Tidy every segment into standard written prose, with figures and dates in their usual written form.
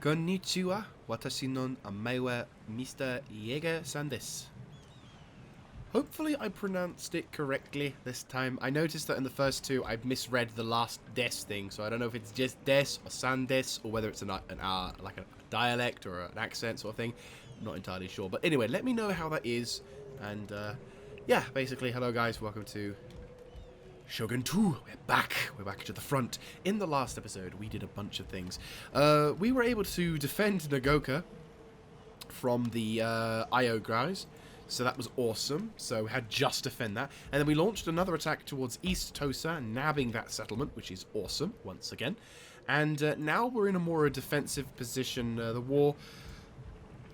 Konnichiwa, watashi no namae wa Mr. Jaeger-san desu. Hopefully I pronounced it correctly this time. I noticed that in the first two I misread the last des thing, so I don't know if it's just des or san des, or whether it's like a dialect or an accent sort of thing. I'm not entirely sure. But anyway, let me know how that is. And yeah, basically, hello guys, welcome to Shogun 2, we're back to the front. In the last episode, we did a bunch of things. We were able to defend Nagoka from the IO guys, so that was awesome. So we had just defend that. And then we launched another attack towards East Tosa, nabbing that settlement, which is awesome, once again. And now we're in a more defensive position. The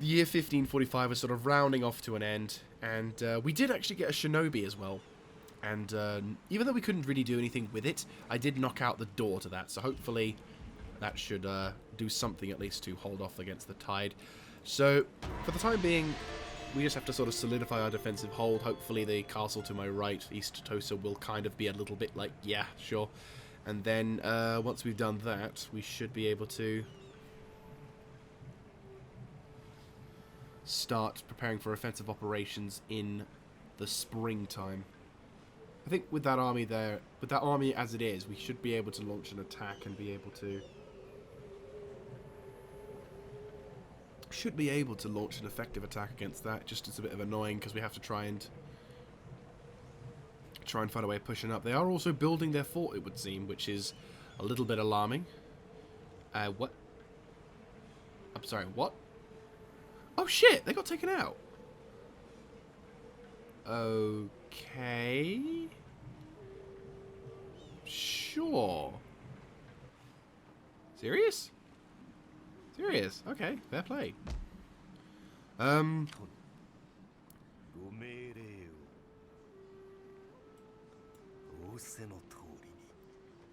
year 1545 was sort of rounding off to an end, and we did actually get a shinobi as well. And even though we couldn't really do anything with it, I did knock out the door to that. So hopefully that should do something at least to hold off against the tide. So for the time being, we just have to sort of solidify our defensive hold. Hopefully the castle to my right, East Tosa, will kind of be a little bit like, yeah, sure. And then once we've done that, we should be able to start preparing for offensive operations in the springtime. I think with that army there, with that army as it is, we should be able to launch an attack and be able to... Should be able to launch an effective attack against that. Just it's a bit of annoying because we have to try and find a way of pushing up. They are also building their fort, it would seem, which is a little bit alarming. What? I'm sorry, what? Oh shit, they got taken out. Okay. Sure. Serious? Serious? Okay, fair play. Right,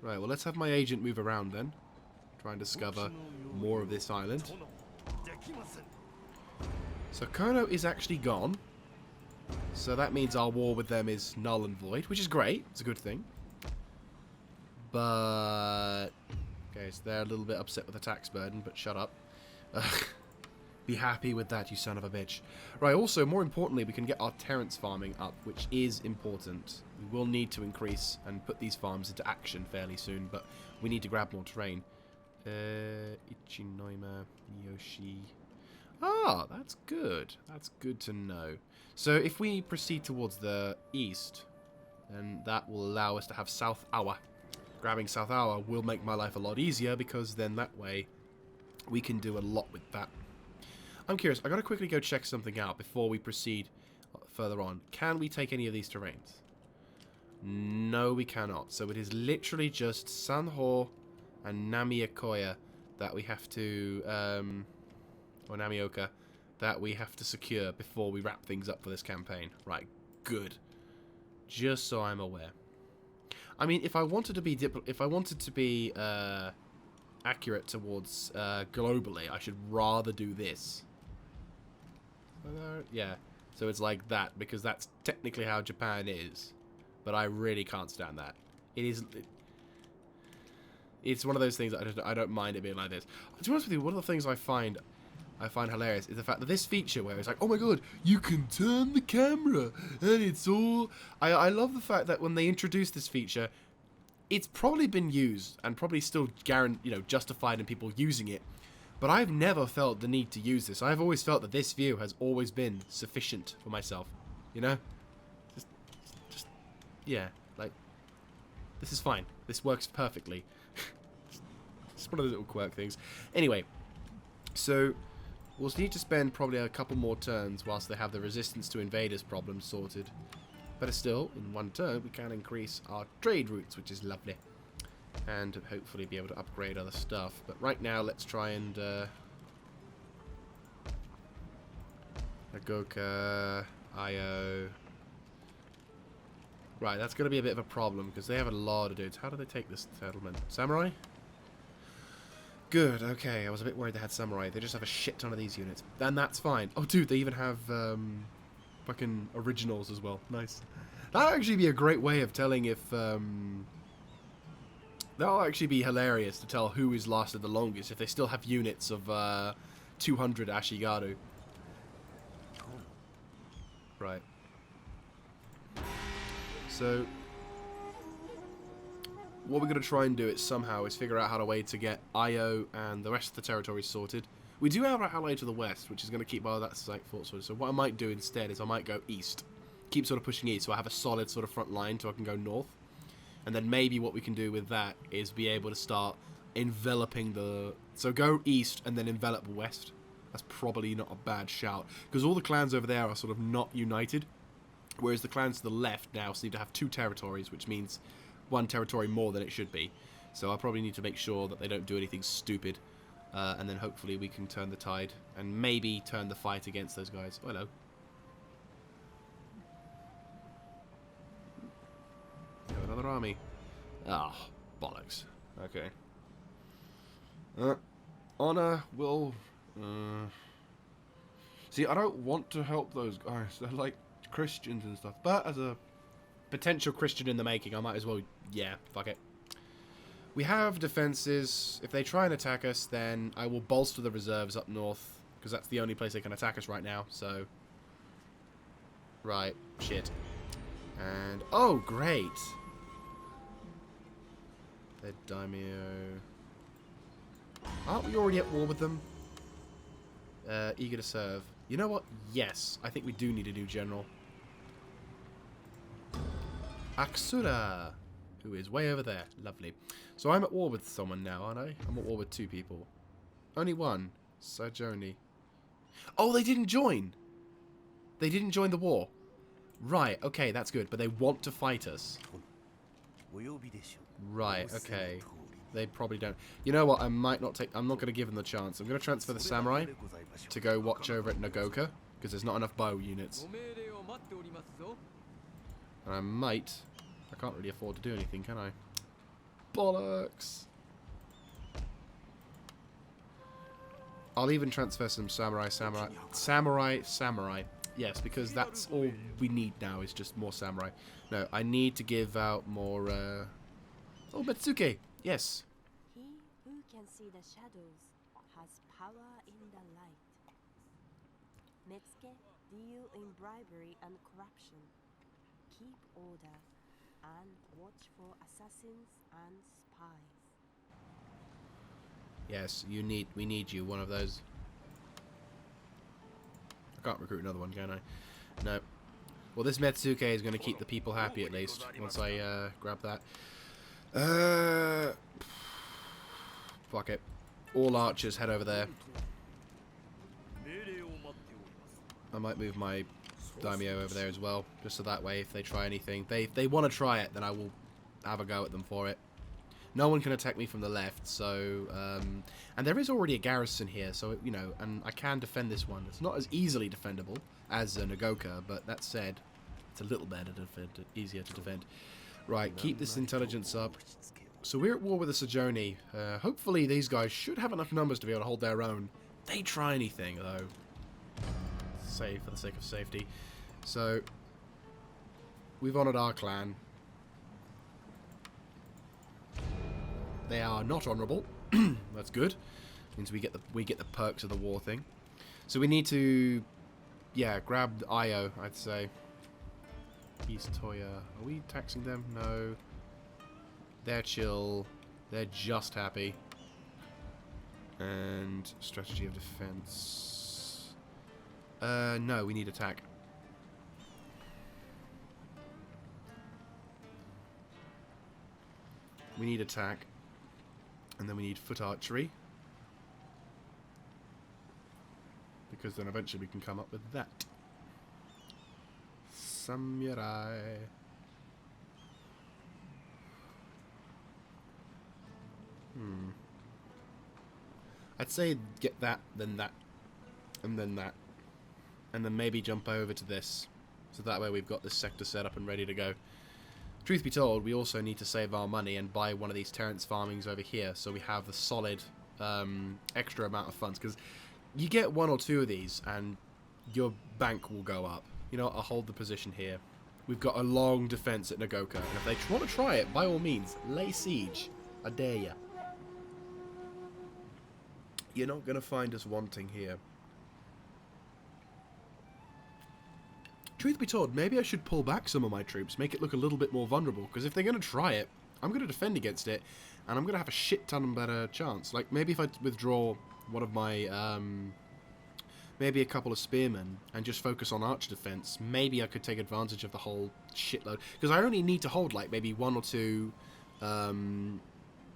well, let's have my agent move around then. Try and discover more of this island. So Kono is actually gone. So that means our war with them is null and void, which is great. It's a good thing. But... okay, so they're a little bit upset with the tax burden, but shut up. Be happy with that, you son of a bitch. Right, also, more importantly, we can get our terrace farming up, which is important. We will need to increase and put these farms into action fairly soon, but we need to grab more terrain. Ichinoima, Yoshi... ah, that's good. That's good to know. So if we proceed towards the east, then that will allow us to have South Awa. Grabbing South Awa will make my life a lot easier, because then that way we can do a lot with that. I'm curious, I gotta quickly go check something out before we proceed further on. Can we take any of these terrains? No, we cannot. So it is literally just Sanho and Namiokoya that we have to... or Namioka, that we have to secure before we wrap things up for this campaign. Right, good. Just so I'm aware. I mean, if I wanted to be accurate towards globally, I should rather do this. Yeah, so it's like that, because that's technically how Japan is. But I really can't stand that. It's one of those things that I don't mind it being like this. To be honest with you, one of the things I find hilarious is the fact that this feature where it's like, oh my god, you can turn the camera and it's all... I love the fact that when they introduced this feature, it's probably been used and probably still justified in people using it, but I've never felt the need to use this. I've always felt that this view has always been sufficient for myself, you know? Just yeah, like, this is fine. This works perfectly. It's one of those little quirk things. Anyway, so... we'll need to spend probably a couple more turns whilst they have the resistance to invaders problem sorted. But still, in one turn, we can increase our trade routes, which is lovely. And hopefully be able to upgrade other stuff. But right now, let's try and... Nagoka, Io... right, that's going to be a bit of a problem, because they have a lot of dudes. How do they take this settlement? Samurai? Good, okay. I was a bit worried they had samurai. They just have a shit ton of these units. And that's fine. Oh, dude, they even have fucking originals as well. Nice. That would actually be a great way of telling if That'll actually be hilarious to tell who has lasted the longest if they still have units of 200 Ashigaru. Right. So, what we're going to try and do somehow is figure out how to get Io and the rest of the territories sorted. We do have our ally to the west, which is going to keep all that site fort sorted. So what I might do instead is I might go east. Keep sort of pushing east so I have a solid sort of front line so I can go north. And then maybe what we can do with that is be able to start enveloping the... So go east and then envelop west. That's probably not a bad shout. Because all the clans over there are sort of not united. Whereas the clans to the left now seem to have 2 territories, which means 1 territory more than it should be. So I probably need to make sure that they don't do anything stupid. And then hopefully we can turn the tide and maybe turn the fight against those guys. Oh, hello. Another army. Ah, bollocks. Okay. Honor will... See, I don't want to help those guys. They're like Christians and stuff. But as a potential Christian in the making, I might as well... Yeah, fuck it. We have defenses. If they try and attack us, then I will bolster the reserves up north. Because that's the only place they can attack us right now, so... Right, shit. And... Oh, great! Their daimyo... Aren't we already at war with them? Eager to serve. You know what? Yes, I think we do need a new general. Aksura, who is way over there. Lovely. So I'm at war with someone now, aren't I? I'm at war with 2 people. Only one. Sajoni. Oh, they didn't join! They didn't join the war. Right, okay, that's good. But they want to fight us. Right, okay. They probably don't. You know what? I might not take... I'm not going to give them the chance. I'm going to transfer the samurai to go watch over at Nagoka, because there's not enough bow units. And I might... I can't really afford to do anything, can I? Bollocks! I'll even transfer some samurai. Yes, because that's all we need now is just more samurai. No, I need to give out more... Oh, Metsuke! Yes. He who can see the shadows has power in the light. Metsuke deal in bribery and corruption. Keep order and watch for assassins and spies. Yes, we need you, one of those. I can't recruit another one, can I? No. Well, this Metsuke is going to keep the people happy at least, once I grab that. Fuck it. All archers head over there. I might move my daimyo over there as well, just so that way if they try anything, they want to try it, then I will have a go at them for it. No one can attack me from the left, so and there is already a garrison here, so you know, and I can defend this one. It's not as easily defendable as Nagoka, but that said, it's a little better to defend, easier to defend. Right, keep this intelligence up. So we're at war with the Sajoni. Hopefully these guys should have enough numbers to be able to hold their own. They try anything, though. Say for the sake of safety. So, we've honoured our clan. They are not honourable. That's good. Means we get the perks of the war thing. So we need to, yeah, grab Io, I'd say. East Tosa. Are we taxing them? No. They're chill. They're just happy. And strategy of defense. No, we need attack. We need attack. And then we need foot archery. Because then eventually we can come up with that. Samurai. I'd say get that, then that, and then that. And then maybe jump over to this. So that way we've got this sector set up and ready to go. Truth be told, we also need to save our money and buy one of these Terrence farmings over here, so we have a solid extra amount of funds. Because you get 1 or 2 of these, and your bank will go up. You know what, I'll hold the position here. We've got a long defense at Nagoka, and if they want to try it, by all means, lay siege. I dare ya. You're not going to find us wanting here. Truth be told, maybe I should pull back some of my troops, make it look a little bit more vulnerable, because if they're going to try it, I'm going to defend against it, and I'm going to have a shit ton better chance. Like, maybe if I withdraw one of my, maybe a couple of spearmen, and just focus on arch defense, maybe I could take advantage of the whole shitload. Because I only need to hold, like, maybe one or two,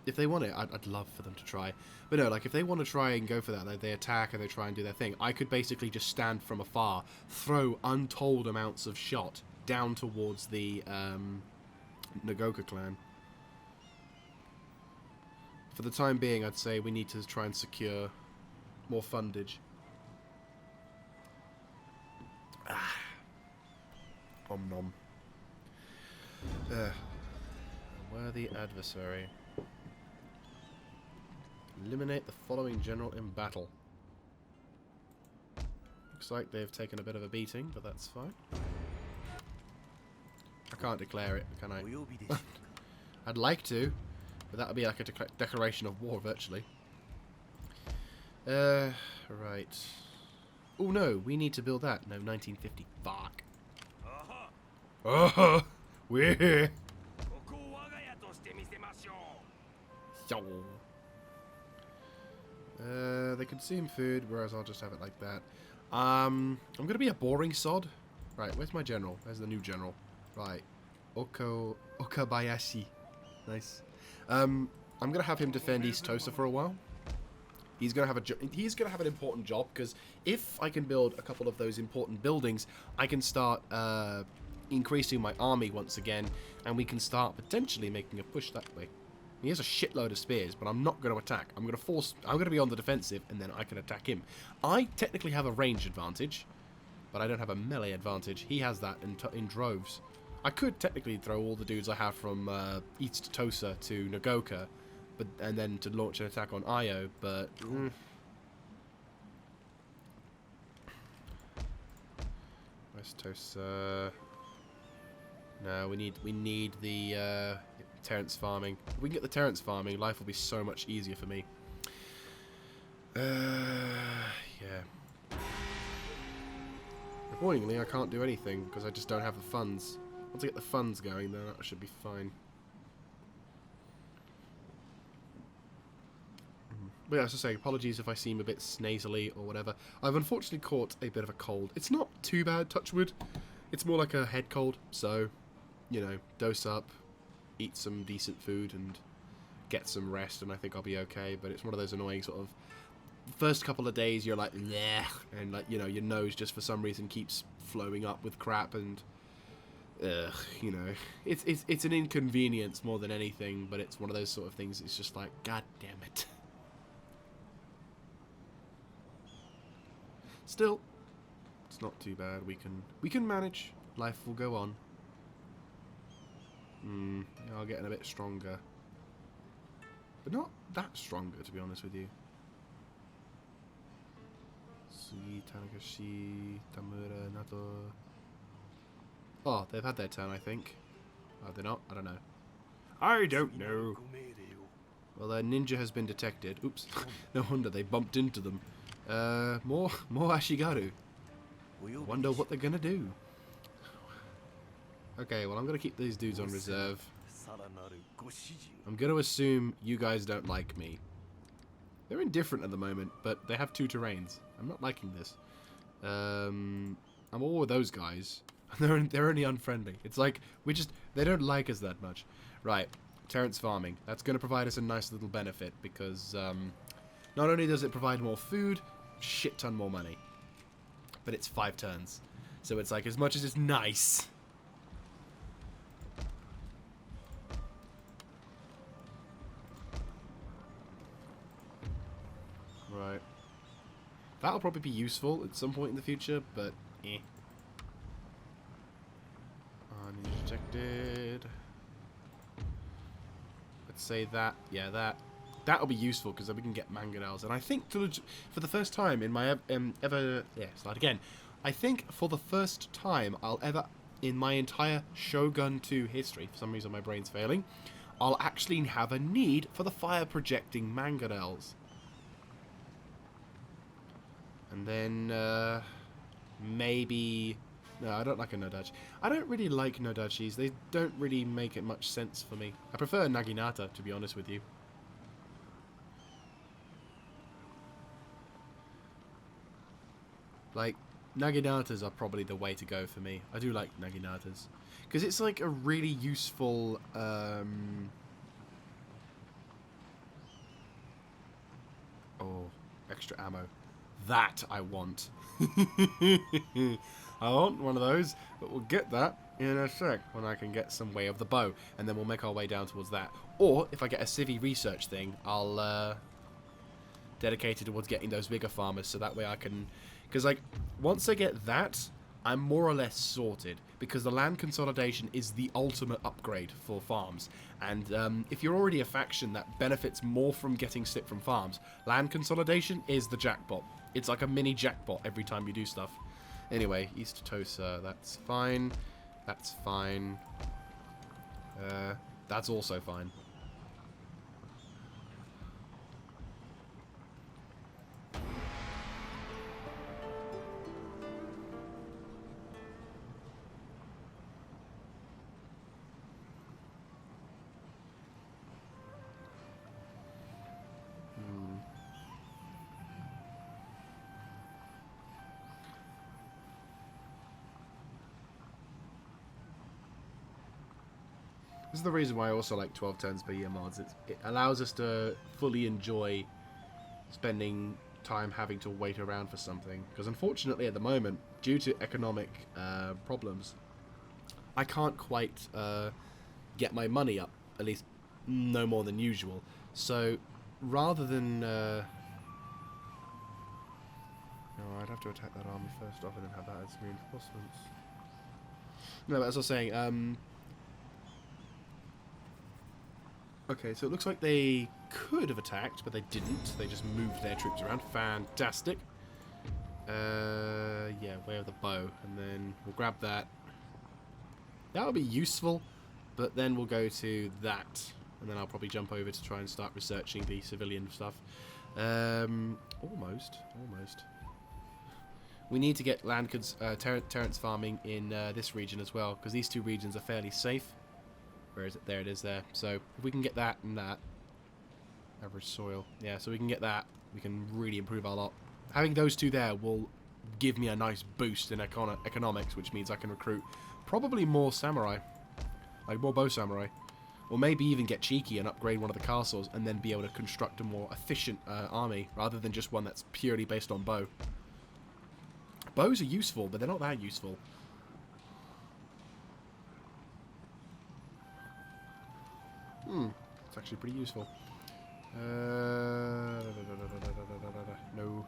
if they want it, I'd love for them to try. But no, like, if they want to try and go for that, they attack and they try and do their thing, I could basically just stand from afar, throw untold amounts of shot down towards the Nagoka clan. For the time being, I'd say we need to try and secure more fundage. Om nom. A worthy adversary. Eliminate the following general in battle. Looks like they've taken a bit of a beating, but that's fine. I can't declare it, can I? I'd like to, but that would be like a declaration of war, virtually. Right. Oh no, we need to build that. No, 1950. Fuck. Oh, we're. They consume food, whereas I'll just have it like that. I'm gonna be a boring sod. Right, where's my general? Where's the new general? Right, Okabayashi. Nice. I'm gonna have him defend East Tosa for a while. He's gonna have an important job, because if I can build a couple of those important buildings, I can start increasing my army once again, and we can start potentially making a push that way. He has a shitload of spears, but I'm not going to attack. I'm going to be on the defensive, and then I can attack him. I technically have a range advantage, but I don't have a melee advantage. He has that in droves. I could technically throw all the dudes I have from East Tosa to Nagoka, and then to launch an attack on Io, but... West Tosa... No, we need the Terrence farming. If we can get the Terrence farming, life will be so much easier for me. Yeah. Accordingly, I can't do anything because I just don't have the funds. Once I get the funds going, then that should be fine. But yeah, as I say, apologies if I seem a bit snazily or whatever. I've unfortunately caught a bit of a cold. It's not too bad, touch wood. It's more like a head cold, so, you know, dose up, eat some decent food, and get some rest, and I think I'll be okay. But it's one of those annoying sort of... First couple of days, you're like, bleh, and, like, you know, your nose just for some reason keeps flowing up with crap, and... you know, it's an inconvenience more than anything, but it's one of those sort of things, it's just like, god damn it. Still, it's not too bad. We can manage. Life will go on. I'll get a bit stronger, but not that stronger, to be honest with you. Sugi, Tanakashi, Tamura, Nato. Oh, they've had their turn, I think. Are they not? I don't know. I don't know. Well, their ninja has been detected. Oops. No wonder they bumped into them. More Ashigaru. I wonder what they're gonna do. Okay, well, I'm gonna keep these dudes on reserve. I'm gonna assume you guys don't like me. They're indifferent at the moment, but they have two terrains. I'm not liking this. I'm all with those guys. They're only unfriendly. It's like, they don't like us that much. Right, Terrence farming. That's gonna provide us a nice little benefit, because, not only does it provide more food, shit ton more money. But it's 5 turns. So it's like, as much as it's nice. Right. That'll probably be useful at some point in the future, but eh. Ninja detected. Let's say that. Yeah, that'll be useful, because then we can get mangonels. And I think for the first time in my start again. I think for the first time I'll ever, in my entire Shogun 2 history, for some reason my brain's failing, I'll actually have a need for the fire-projecting mangonels. And then, maybe... No, I don't like a Nodachi. I don't really like Nodachis. They don't really make it much sense for me. I prefer Naginata, to be honest with you. Like, Naginatas are probably the way to go for me. I do like Naginatas. Because it's like a really useful... Oh, extra ammo. That I want. I want one of those, but we'll get that in a sec when I can get some way of the bow, and then we'll make our way down towards that. Or, if I get a civvy research thing, I'll dedicate it towards getting those bigger farmers, so that way I can... Because, like, once I get that, I'm more or less sorted, because the land consolidation is the ultimate upgrade for farms. And if you're already a faction that benefits more from getting slip from farms, land consolidation is the jackpot. It's like a mini jackpot every time you do stuff. Anyway, East Tosa, that's fine. That's fine. That's also fine. This is the reason why I also like 12 turns per year mods. It allows us to fully enjoy spending time having to wait around for something. Because unfortunately at the moment, due to economic problems, I can't quite get my money up, at least no more than usual. So rather than... No, I'd have to attack that army first off and then have that as reinforcements. No, but as I was saying... Okay, so it looks like they could have attacked, but they didn't. They just moved their troops around. Fantastic. Yeah, way of the bow. And then we'll grab that. That would be useful, but then we'll go to that. And then I'll probably jump over to try and start researching the civilian stuff. Almost. We need to get land terrence farming in this region as well, because these two regions are fairly safe. Where is it? There it is there. So if we can get that and that. Average soil. Yeah, so we can get that. We can really improve our lot. Having those two there will give me a nice boost in economics, which means I can recruit probably more samurai. Like more bow samurai. Or maybe even get cheeky and upgrade one of the castles and then be able to construct a more efficient army rather than just one that's purely based on bow. Bows are useful, but they're not that useful. It's actually pretty useful. No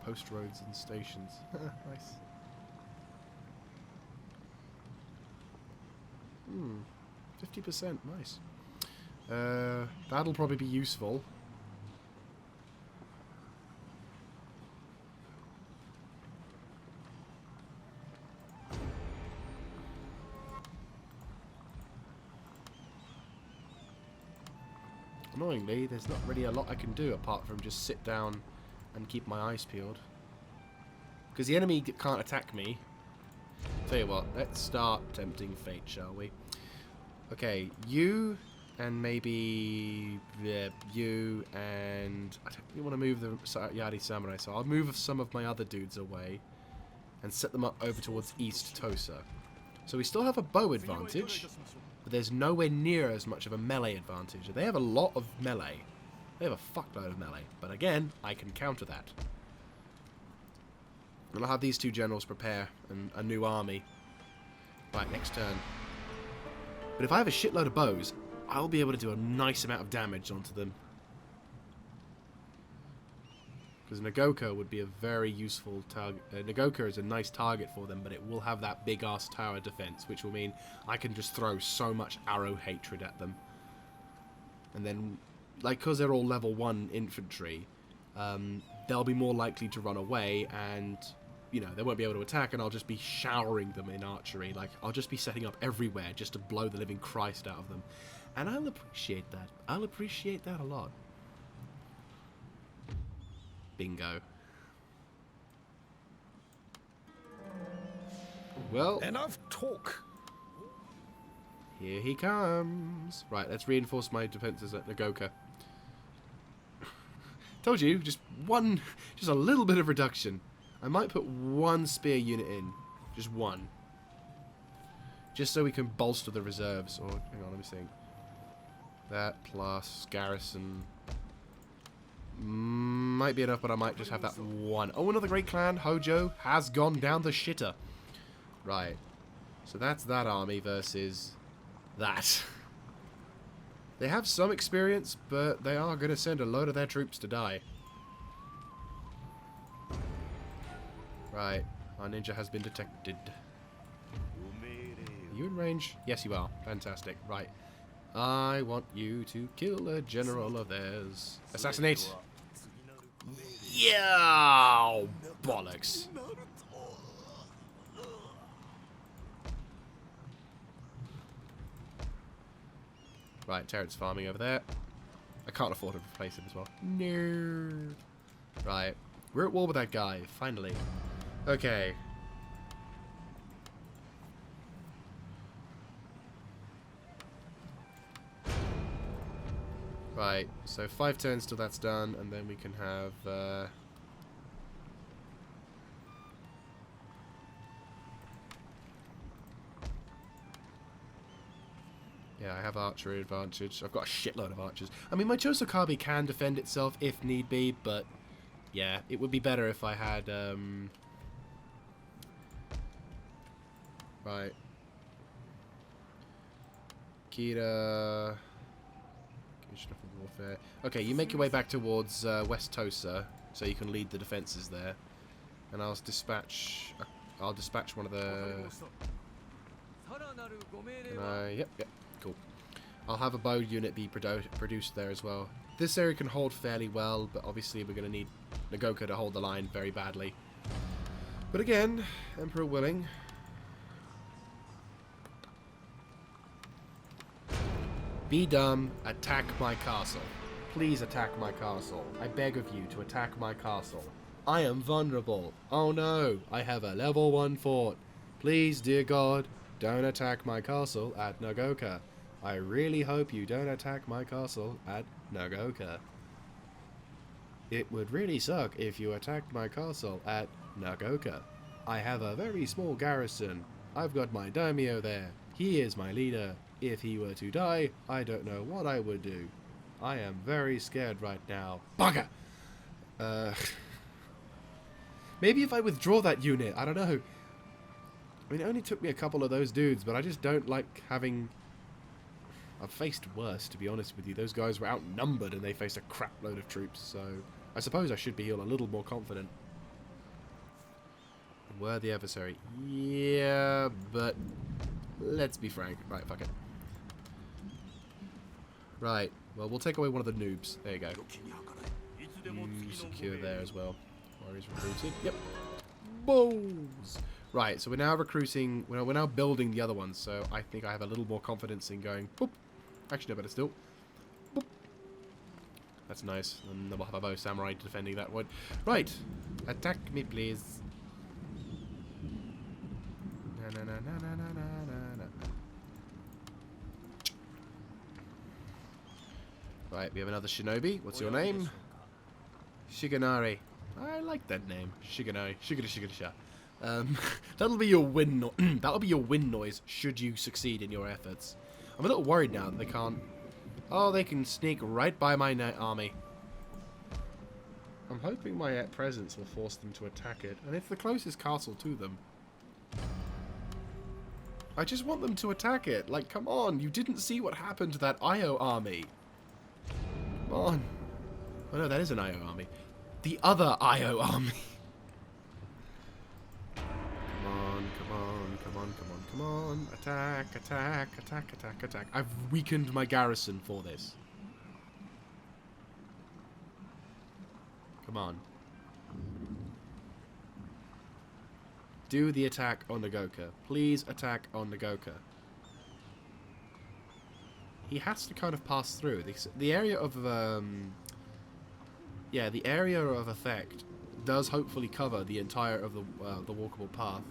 post roads and stations. Nice. 50%, nice. That'll probably be useful. Annoyingly, there's not really a lot I can do apart from just sit down and keep my eyes peeled. Because the enemy can't attack me. Tell you what, let's start tempting fate, shall we? Okay, you and maybe you and... I don't really want to move the Yadi Samurai, so I'll move some of my other dudes away and set them up over towards East Tosa. So we still have a bow advantage, but there's nowhere near as much of a melee advantage. They have a lot of melee. They have a fuckload of melee. But again, I can counter that. And I'll have these two generals prepare a new army by next turn. But if I have a shitload of bows, I'll be able to do a nice amount of damage onto them. Because Nagoka would be a very useful target. Nagoka is a nice target for them, but it will have that big-ass tower defense, which will mean I can just throw so much arrow hatred at them. And then, like, because they're all level 1 infantry, they'll be more likely to run away, and, you know, they won't be able to attack, and I'll just be showering them in archery. Like, I'll just be setting up everywhere just to blow the living Christ out of them. And I'll appreciate that. I'll appreciate that a lot. Bingo. Well, Enough talk. here he comes. Right, let's reinforce my defenses at Nagoka. Told you, just a little bit of reduction. I might put one spear unit in. Just one. Just so we can bolster the reserves. Or, hang on, let me think. That plus garrison. Might be enough, but I might just have that one. Oh, another great clan, Hojo, has gone down the shitter. Right. So that's that army versus that. They have some experience, but they are going to send a load of their troops to die. Right. Our ninja has been detected. Are you in range? Yes, you are. Fantastic. Right. I want you to kill a general of theirs. Assassinate! Yeah! Bollocks. Right, Terrence farming over there. I can't afford to replace him as well. No. Right. We're at war with that guy, finally. Okay. Right, so 5 turns till that's done, and then we can have... Yeah, I have archery advantage. I've got a shitload of archers. I mean, my Chosokabe can defend itself if need be, but yeah, it would be better if I had, right. Kira... Commissioner for Warfare. Okay, you make your way back towards West Tosa, so you can lead the defences there. And I'll dispatch one of the... Yep. Cool. I'll have a bow unit be produced there as well. This area can hold fairly well, but obviously we're going to need Nagoka to hold the line very badly. But again, Emperor willing. Be dumb, attack my castle. Please attack my castle. I beg of you to attack my castle. I am vulnerable. Oh no, I have a level 1 fort. Please, dear God, don't attack my castle at Nagoka. I really hope you don't attack my castle at Nagoka. It would really suck if you attacked my castle at Nagoka. I have a very small garrison. I've got my daimyo there. He is my leader. If he were to die, I don't know what I would do. I am very scared right now. Bugger! Maybe if I withdraw that unit, I don't know. I mean, it only took me a couple of those dudes, but I just don't like having... I've faced worse, to be honest with you. Those guys were outnumbered and they faced a crap load of troops, so I suppose I should be a little more confident. Worthy adversary. Yeah, but let's be frank. Right, fuck it. Right, well, we'll take away one of the noobs. There you go. You secure there as well. Warriors recruited. Yep. Balls! Right, so we're now recruiting... We're now building the other ones, so I think I have a little more confidence in going... Boop. Actually, no, better still. Boop. That's nice. And then we'll have a bow samurai defending that one. Right. Attack me, please. Na, na, na, na, na, na, na, na. Right, we have another shinobi. What's your name? Shigenari. I like that name. Shigenari. Shigerisha. That'll be your win. That'll be your win noise should you succeed in your efforts. I'm a little worried now that they can't. Oh, they can sneak right by my army. I'm hoping my presence will force them to attack it, and it's the closest castle to them. I just want them to attack it. Like, come on, you didn't see what happened to that Io army. Come on. Oh no, that is an Io army. The other Io army. Come on. Attack. I've weakened my garrison for this. Come on. Do the attack on Nagoka. Please attack on Nagoka. he has to kind of pass through. The area of yeah, the area of effect does hopefully cover the entire of the walkable path.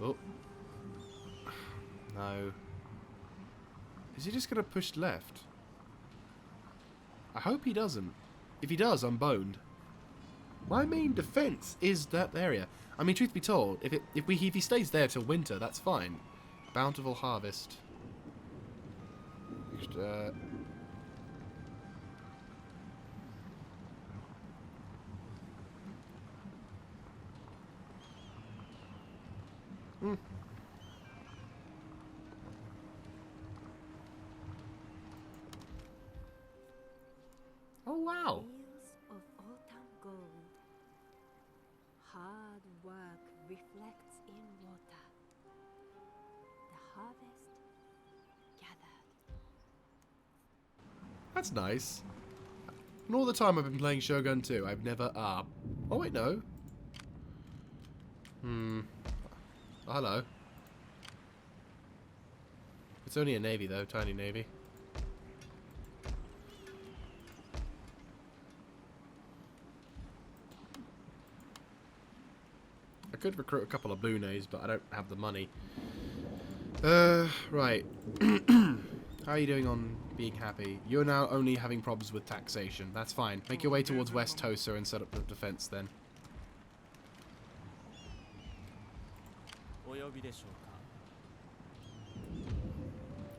Oh. No. Is he just going to push left? I hope he doesn't. If he does, I'm boned. My main defense is that area. I mean, truth be told, if he stays there till winter, that's fine. Bountiful harvest. Oh wow! Fields of autumn gold. Hard work reflects in water. The harvest gathered. That's nice. And all the time I've been playing Shogun 2, I've never... Oh wait, no. Oh, hello. It's only a navy though, tiny navy. I could recruit a couple of Bunes, but I don't have the money. Right. How are you doing on being happy? You're now only having problems with taxation. That's fine. Make your way towards West Tosa and set up the defense then. Well,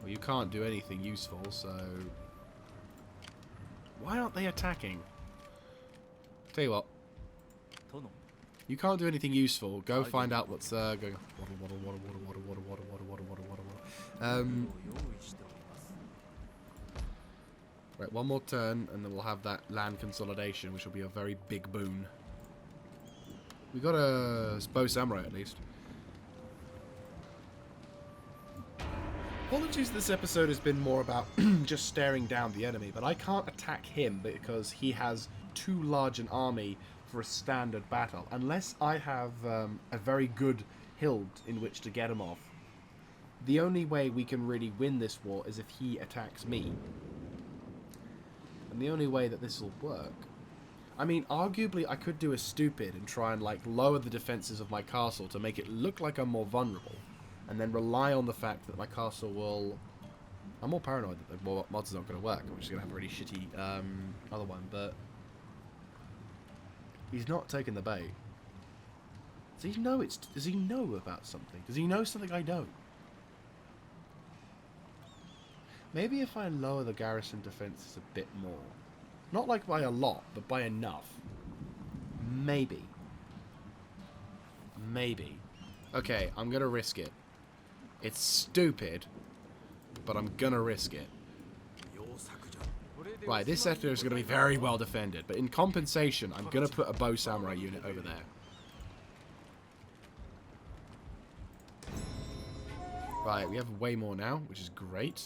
you can't do anything useful, so... Why aren't they attacking? Tell you what. You can't do anything useful. Go find out what's going on. Right, one more turn, and then we'll have that land consolidation, which will be a very big boon. We got a bow samurai at least. Apologies, this episode has been more about just staring down the enemy, but I can't attack him because he has too large an army for a standard battle, unless I have a very good hill in which to get him off. The only way we can really win this war is if he attacks me. And the only way that this will work... I mean, arguably I could do a stupid and try and, like, lower the defenses of my castle to make it look like I'm more vulnerable, and then rely on the fact that my castle will... I'm more paranoid that the mod's not going to work. I'm just going to have a really shitty other one, but... He's not taking the bait. Does he know does he know about something? Does he know something I don't? Maybe if I lower the garrison defenses a bit more. Not like by a lot, but by enough. Maybe. Maybe. Okay, I'm gonna risk it. It's stupid, but I'm gonna risk it. Right, this sector is going to be very well defended, but in compensation, I'm going to put a bow samurai unit over there. Right, we have way more now, which is great.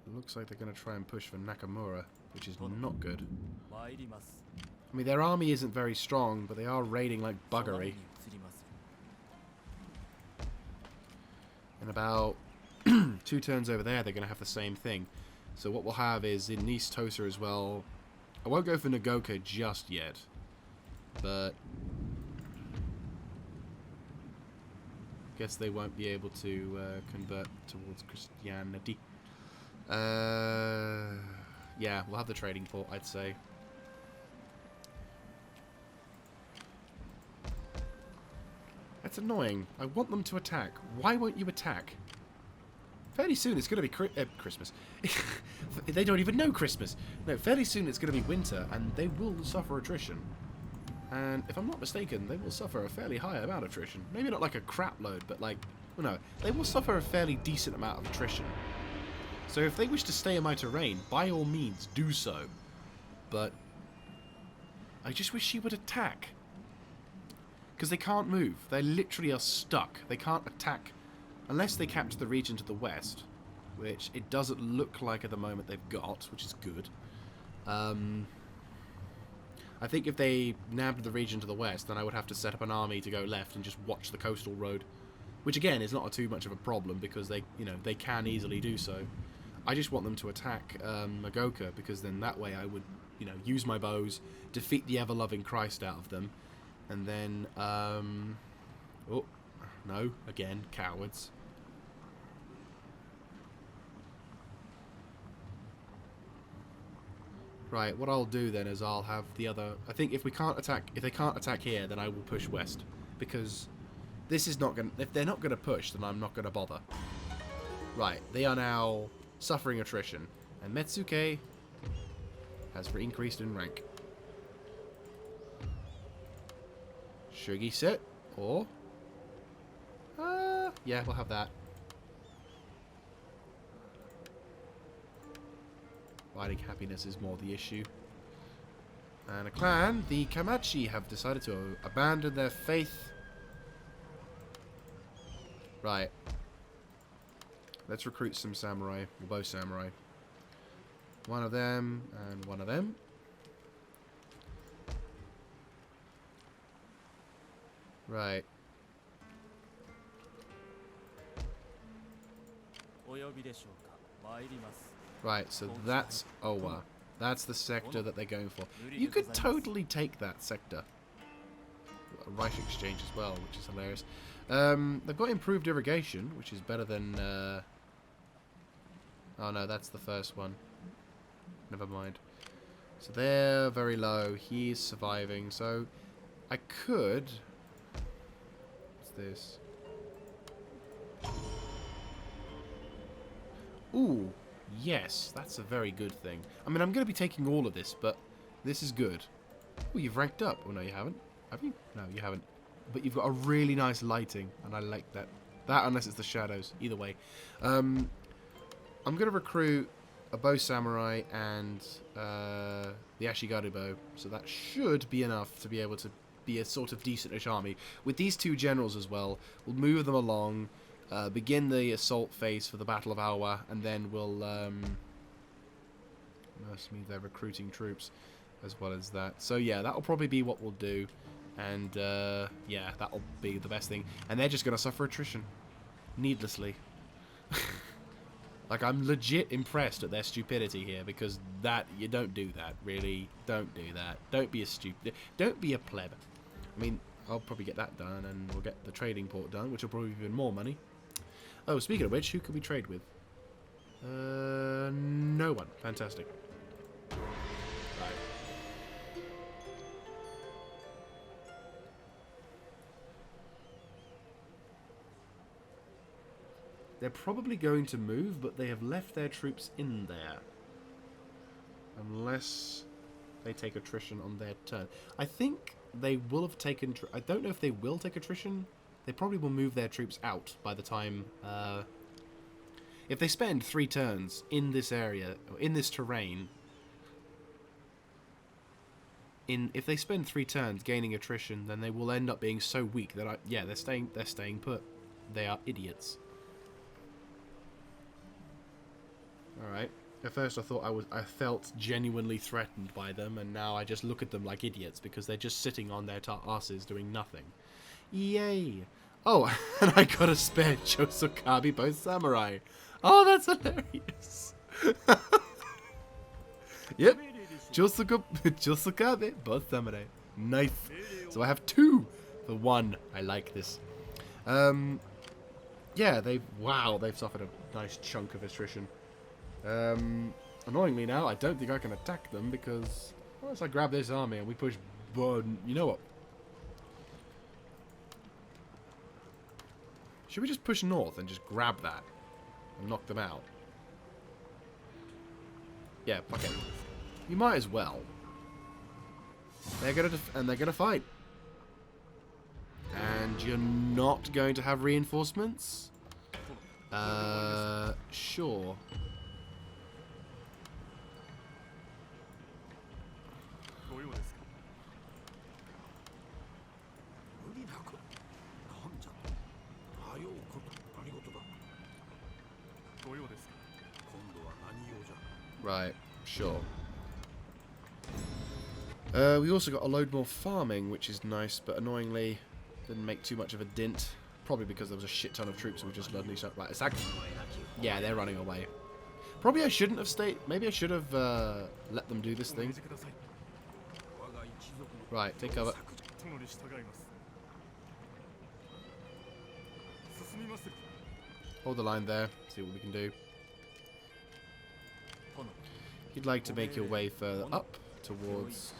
It looks like they're going to try and push for Nakamura, which is not good. I mean, their army isn't very strong, but they are raiding like buggery. In about 2 turns over there, they're going to have the same thing. So what we'll have is in East Tosa as well. I won't go for Nagoka just yet, but guess they won't be able to convert towards Christianity. Yeah, we'll have the trading port, I'd say. That's annoying. I want them to attack. Why won't you attack? Fairly soon it's going to be Christmas. They don't even know Christmas. No, fairly soon it's going to be winter, and they will suffer attrition. And if I'm not mistaken, they will suffer a fairly high amount of attrition. Maybe not like a crap load, but like, well, no, they will suffer a fairly decent amount of attrition. So if they wish to stay in my terrain, by all means, do so. But I just wish she would attack. Because they can't move. They literally are stuck. They can't attack unless they capture the region to the west, which it doesn't look like at the moment they've got, which is good. I think if they nabbed the region to the west, then I would have to set up an army to go left and just watch the coastal road. which again is not too much of a problem because they can easily do so. I just want them to attack Magoka, because then that way I would, use my bows, defeat the ever-loving Christ out of them, and then, oh, no, again, cowards. Right, what I'll do then is I'll have the other... I think if they can't attack here, then I will push west, because this is not going to... If they're not going to push, then I'm not going to bother. Right, they are now suffering attrition, and Metsuke has increased in rank. Shugi sit, or... yeah, we'll have that. Finding happiness is more the issue. And a clan, the Kamachi, have decided to abandon their faith. Right. Let's recruit some samurai, or both samurai. One of them, and one of them. Right. Right, so that's Owa. That's the sector that they're going for. You could totally take that sector. A right exchange as well, which is hilarious. They've got improved irrigation, which is better than... Oh no, that's the first one. Never mind. So they're very low. He's surviving, so I could... What's this? Ooh, yes, that's a very good thing. I mean, I'm going to be taking all of this, but this is good. Oh, you've ranked up. Oh, no, you haven't. Have you? No, you haven't. But you've got a really nice lighting, and I like that. That, unless it's the shadows. Either way. I'm going to recruit a bow samurai and the Ashigaru bow. So that should be enough to be able to be a sort of decent-ish army. With these two generals as well, we'll move them along. Begin the assault phase for the Battle of Awa, and then we'll must mean they're recruiting troops as well as that. So yeah, that'll probably be what we'll do, and yeah, that'll be the best thing. And they're just going to suffer attrition needlessly. Like, I'm legit impressed at their stupidity here, because that you don't do that. Really, don't do that. Don't be a stupid. Don't be a pleb. I mean, I'll probably get that done, and we'll get the trading port done, which will probably be even more money. Oh, speaking of which, who can we trade with? No one. Fantastic. Right. They're probably going to move, but they have left their troops in there. Unless they take attrition on their turn. I think they will have taken... I don't know if they will take attrition. They probably will move their troops out by the time... if they spend 3 turns in this area, or in this terrain... If they spend 3 turns gaining attrition, then they will end up being so weak that yeah, they're staying put. They are idiots. Alright. At first I thought I felt genuinely threatened by them, and now I just look at them like idiots because they're just sitting on their asses doing nothing. Yay! Oh, and I got a spare Chosokabe bow samurai. Oh, that's hilarious. Yep. Chosokabe bow samurai. Nice. So I have 2 for 1. I like this. Yeah, they've suffered a nice chunk of attrition. Annoyingly now, I don't think I can attack them because once I grab this army and we push, you know what? Should we just push north and just grab that and knock them out? Yeah, fuck it. You might as well. They're gonna fight, and you're not going to have reinforcements. Sure. Right, sure. We also got a load more farming, which is nice, but annoyingly didn't make too much of a dent. Probably because there was a shit ton of troops who were just suddenly shot. Right, attack. Yeah, they're running away. Probably I shouldn't have stayed. Maybe I should have let them do this thing. Right, take cover. Hold the line there. See what we can do. You'd like to make your way further up towards...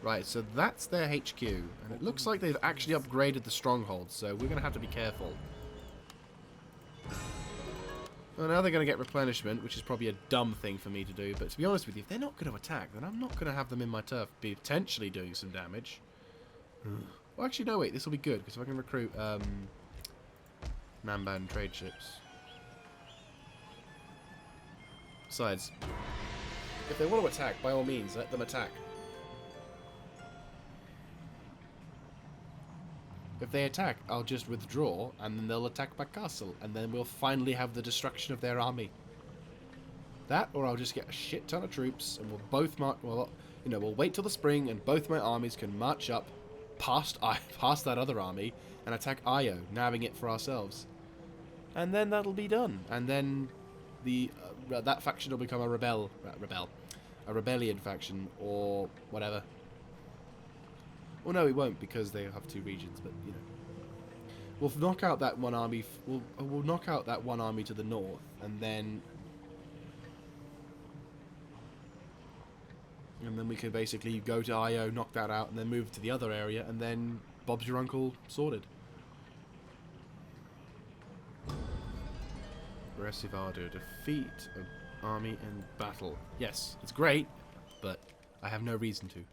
Right, so that's their HQ. And it looks like they've actually upgraded the stronghold, so we're going to have to be careful. Well, now they're going to get replenishment, which is probably a dumb thing for me to do. But to be honest with you, if they're not going to attack, then I'm not going to have them in my turf potentially doing some damage. Well, actually, no, wait. This will be good, because if I can recruit Namban trade ships. Besides, if they want to attack, by all means, let them attack. If they attack, I'll just withdraw, and then they'll attack my castle, and then we'll finally have the destruction of their army. That, or I'll just get a shit ton of troops, and we'll both march. Well, you know, we'll wait till the spring, and both my armies can march up past that other army and attack Io, nabbing it for ourselves. And then that'll be done. And then the that faction will become a rebellion faction, or whatever. Well, no, it won't, because they have two regions. But you know, we'll knock out that one army. We'll knock out that one army to the north, and then we can basically go to Io, knock that out, and then move to the other area, and then Bob's your uncle sorted. Aggressive ardor, defeat an army in battle. Yes, it's great, but I have no reason to.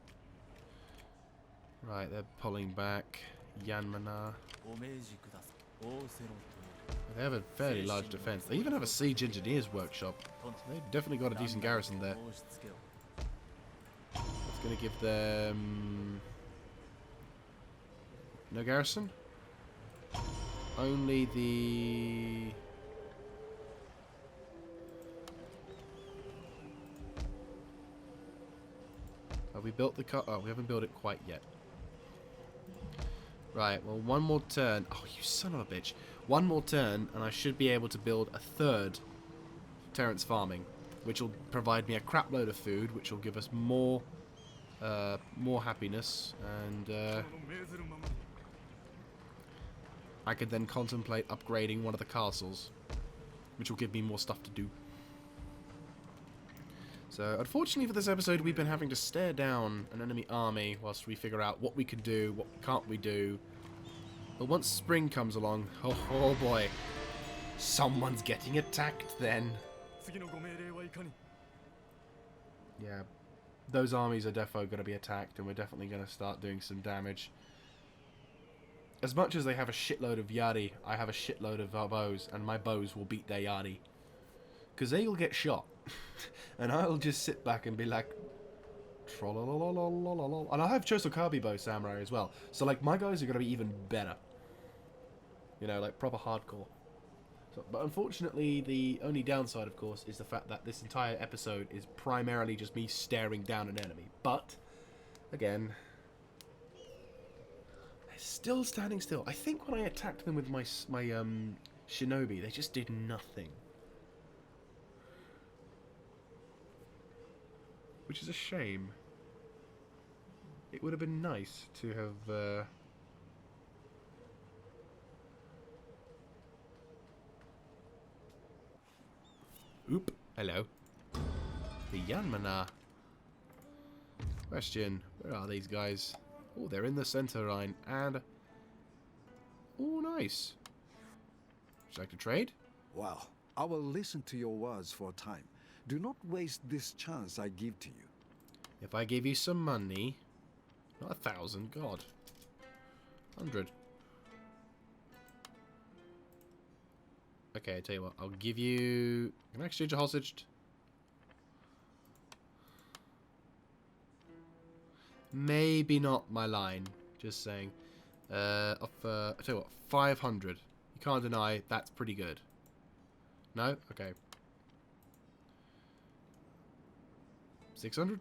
Right, they're pulling back. Yanmana. They have a fairly large defense. They even have a siege engineers workshop. They've definitely got a decent garrison there. It's going to give them... no garrison? Only the... have we built the car? Oh, we haven't built it quite yet. Right, well, one more turn. Oh, you son of a bitch. One more turn, and I should be able to build a third Terrence farming, which will provide me a crap load of food, which will give us more happiness, and I could then contemplate upgrading one of the castles, which will give me more stuff to do. So, unfortunately for this episode, we've been having to stare down an enemy army whilst we figure out what we can do, what can't we do. But once spring comes along, oh boy, someone's getting attacked then. Yeah, those armies are definitely going to be attacked, and we're definitely going to start doing some damage. As much as they have a shitload of Yari, I have a shitload of bows, and my bows will beat their Yari. Because they will get shot. And I'll just sit back and be like, trollolololololol. And I have Chosokabe bow samurai as well. So, like, my guys are going to be even better. You know, like, proper hardcore. So, but unfortunately, the only downside, of course, is the fact that this entire episode is primarily just me staring down an enemy. But, again, they're still standing still. I think when I attacked them with my shinobi, they just did nothing. Which is a shame. It would have been nice to have... Oop. Hello. The Yanmana. Question. Where are these guys? Oh, they're in the center line. And... oh, nice. Would you like to trade? Well, I will listen to your words for a time. Do not waste this chance I give to you. If I give you some money... not 1,000, God. 100. Okay, I tell you what. I'll give you... can I exchange a hostage? Maybe not my line. Just saying. I tell you what. 500. You can't deny that's pretty good. No? Okay. 600?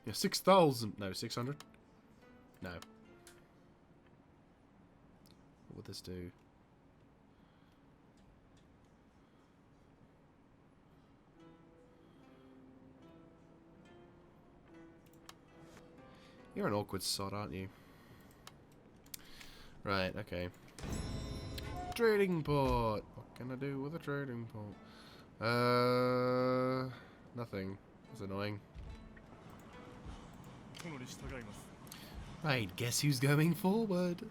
Yeah, 6,000. No, 600? No. this do? You're an awkward sod, aren't you? Right, okay. Trading port! What can I do with a trading port? Nothing. That's annoying. Right, guess who's going forward?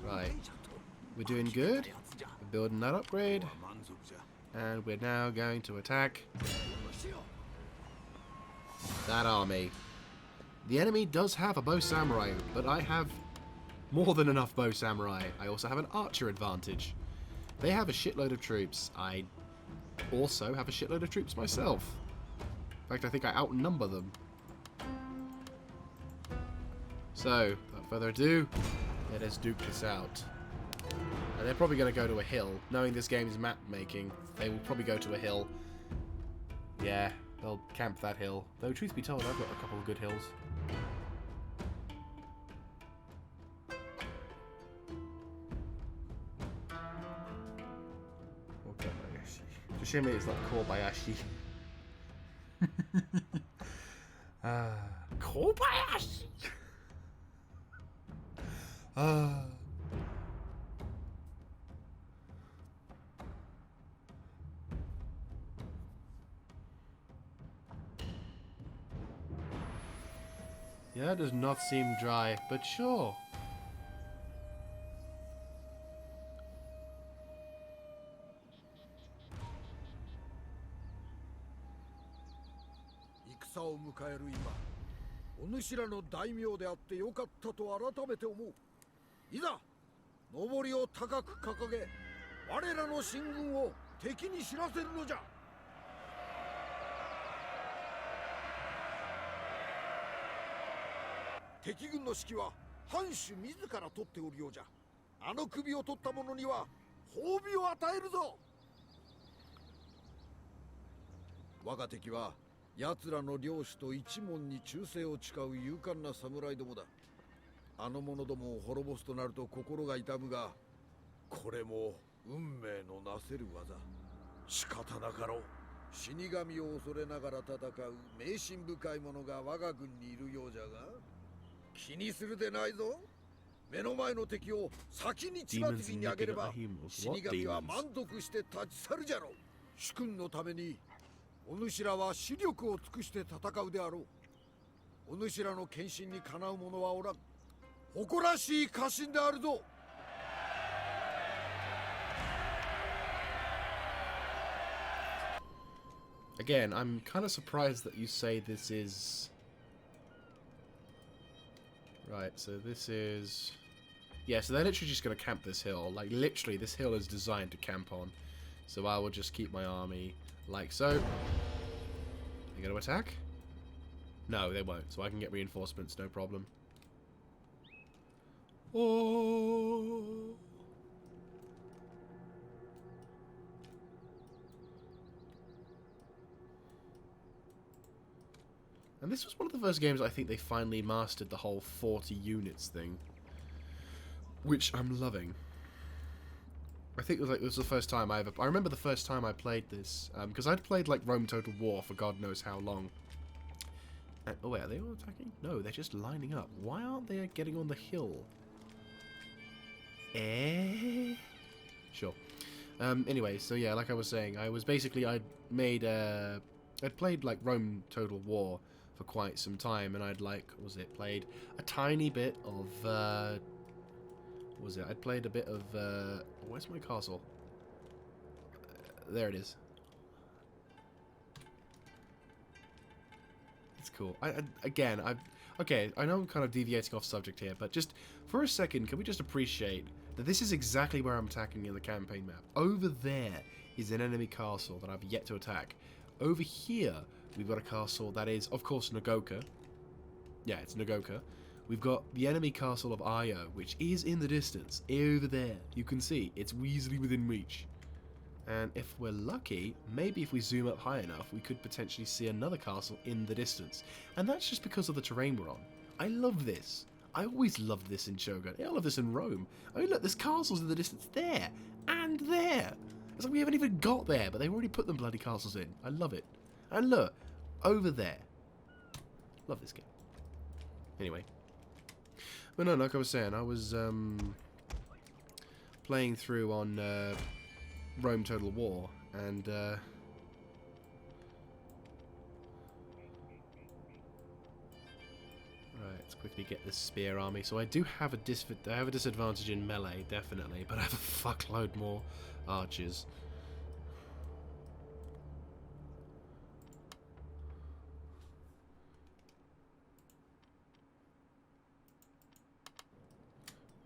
Right. We're doing good. We're building that upgrade. And we're now going to attack that army. The enemy does have a bow samurai, but I have more than enough bow samurai. I also have an archer advantage. They have a shitload of troops. I also have a shitload of troops myself. In fact, I think I outnumber them. So, without further ado, let us duke this out. And they're probably going to go to a hill. Knowing this game is map making, they will probably go to a hill. Yeah, they'll camp that hill. Though, truth be told, I've got a couple of good hills. Shame it's not Kobayashi. Kobayashi! Yeah, it does not seem dry, but sure. Demons and nipping at the heels. What demons? お主らは視力を尽くして戦うであろう。お主らの献身にかなう者はおらん。誇らしい家臣であるぞ。Again, I'm kind of surprised that you say this is... Right, so this is... Yeah, so they're literally just going to camp this hill. Like, literally, this hill is designed to camp on. So I will just keep my army like so. They going to attack? No, they won't. So I can get reinforcements, no problem. Oh. And this was one of the first games I think they finally mastered the whole 40 units thing, which I'm loving. I think it was the first time I remember the first time I played this, because I'd played like Rome Total War for God knows how long. And, oh wait, are they all attacking? No, they're just lining up. Why aren't they getting on the hill? Sure. Anyway, so yeah, like I was saying, I'd played like Rome Total War for quite some time, and I'd played a tiny bit of I'd played a bit of where's my castle? There it is. It's cool. Okay, I know I'm kind of deviating off subject here, but just for a second, can we just appreciate that this is exactly where I'm attacking in the campaign map. Over there is an enemy castle that I've yet to attack. Over here, we've got a castle that is, of course, Nagoka. Yeah, it's Nagoka. We've got the enemy castle of Ayo, which is in the distance. Over there. You can see. It's easily within reach. And if we're lucky, maybe if we zoom up high enough, we could potentially see another castle in the distance. And that's just because of the terrain we're on. I love this. I always loved this in Shogun. I love this in Rome. I mean, look, there's castles in the distance there and there. It's like we haven't even got there, but they've already put them bloody castles in. I love it. And look, over there. Love this game. Anyway. But no, like I was saying, I was playing through on Rome Total War, and right, let's quickly get this spear army. So I do have a disadvantage in melee, definitely, but I have a fuckload more archers.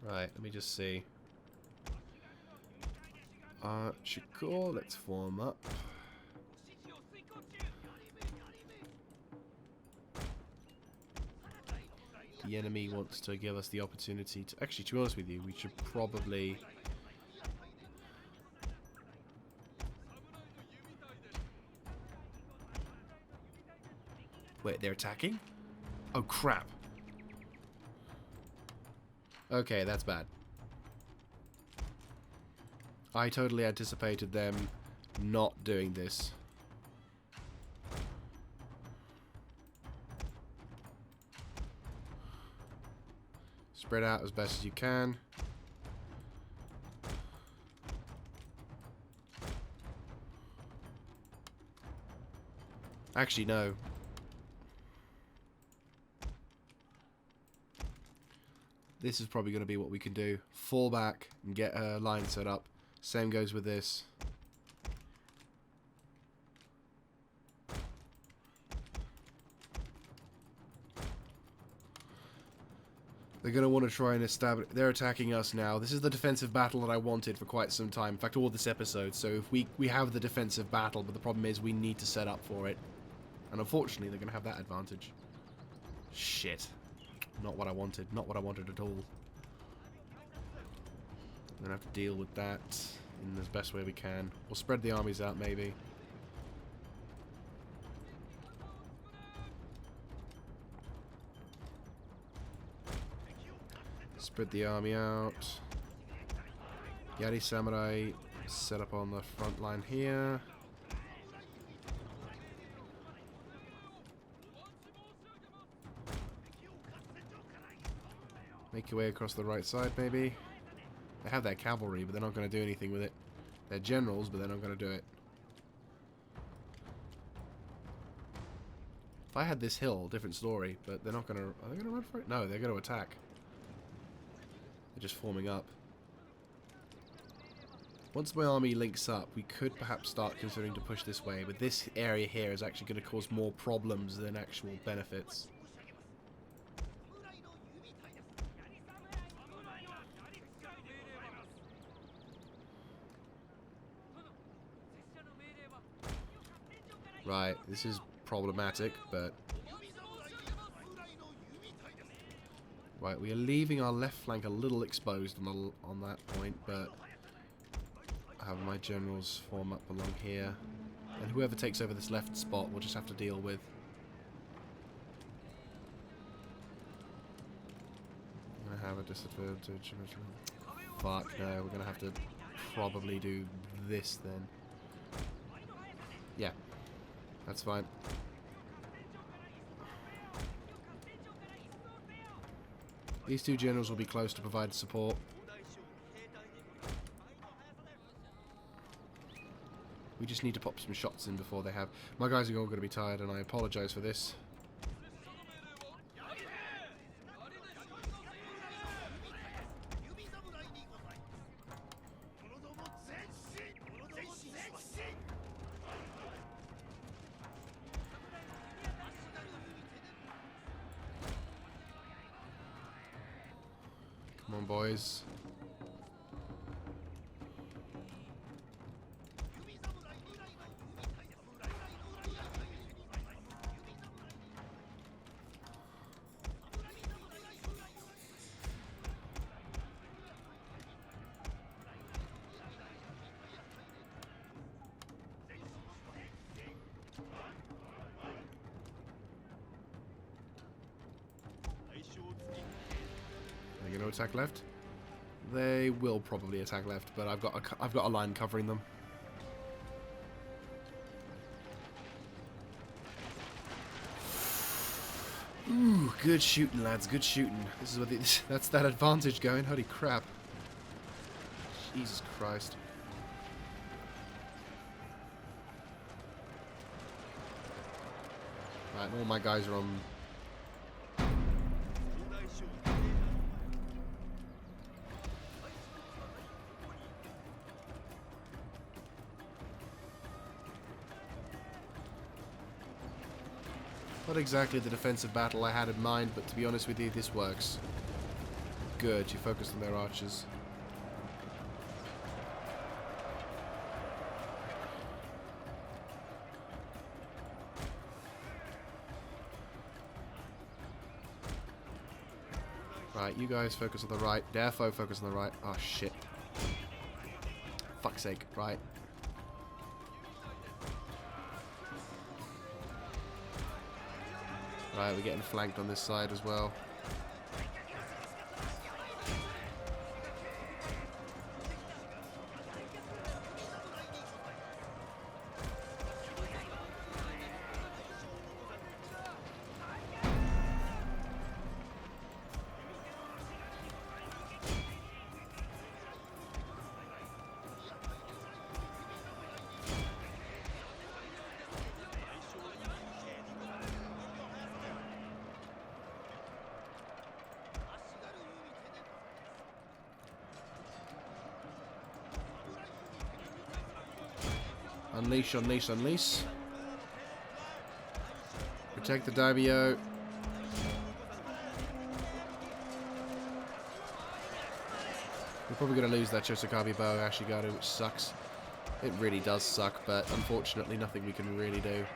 Right, let me just see. Archer Corps, let's form up. The enemy wants to give us the opportunity to... Actually, to be honest with you, we should probably... Wait, they're attacking? Oh, crap. Okay, that's bad. I totally anticipated them not doing this. Spread out as best as you can. Actually, no. This is probably going to be what we can do. Fall back and get a line set up. Same goes with this. They're going to want to try and establish... They're attacking us now. This is the defensive battle that I wanted for quite some time. In fact, all this episode. So if we have the defensive battle, but the problem is we need to set up for it. And unfortunately, they're going to have that advantage. Shit. Not what I wanted. Not what I wanted at all. I'm going to have to deal with that in the best way we can. We'll spread the armies out, maybe. Spread the army out. Yari Samurai set up on the front line here. Make your way across the right side, maybe. They have their cavalry, but they're not going to do anything with it. They're generals, but they're not going to do it. If I had this hill, different story, but they're not going to... Are they going to run for it? No, they're going to attack. They're just forming up. Once my army links up, we could perhaps start considering to push this way, but this area here is actually going to cause more problems than actual benefits. Right, this is problematic, but... Right, we are leaving our left flank a little exposed on that point, but... I have my generals form up along here. And whoever takes over this left spot we'll just have to deal with. I'm gonna have a disadvantage. Fuck, no, we're gonna have to probably do this then. Yeah. That's fine. These two generals will be close to provide support. We just need to pop some shots in before they have... My guys are all going to be tired, and I apologise for this. Come on, boys. attack left. They will probably attack left, but I've got a line covering them. Ooh, good shooting, lads. Good shooting. This is what that's that advantage going. Holy crap! Jesus Christ. Right, all my guys are on. Not exactly the defensive battle I had in mind, but to be honest with you, this works. Good, you focused on their archers. Right, you guys focus on the right. Therefore, focus on the right. Oh, shit. Fuck's sake. Right. Right, we're getting flanked on this side as well. Unleash, unleash, unleash. Protect the daimyo. We're probably going to lose that Chosokabe bow Ashigaru, which sucks. It really does suck, but unfortunately nothing we can really do.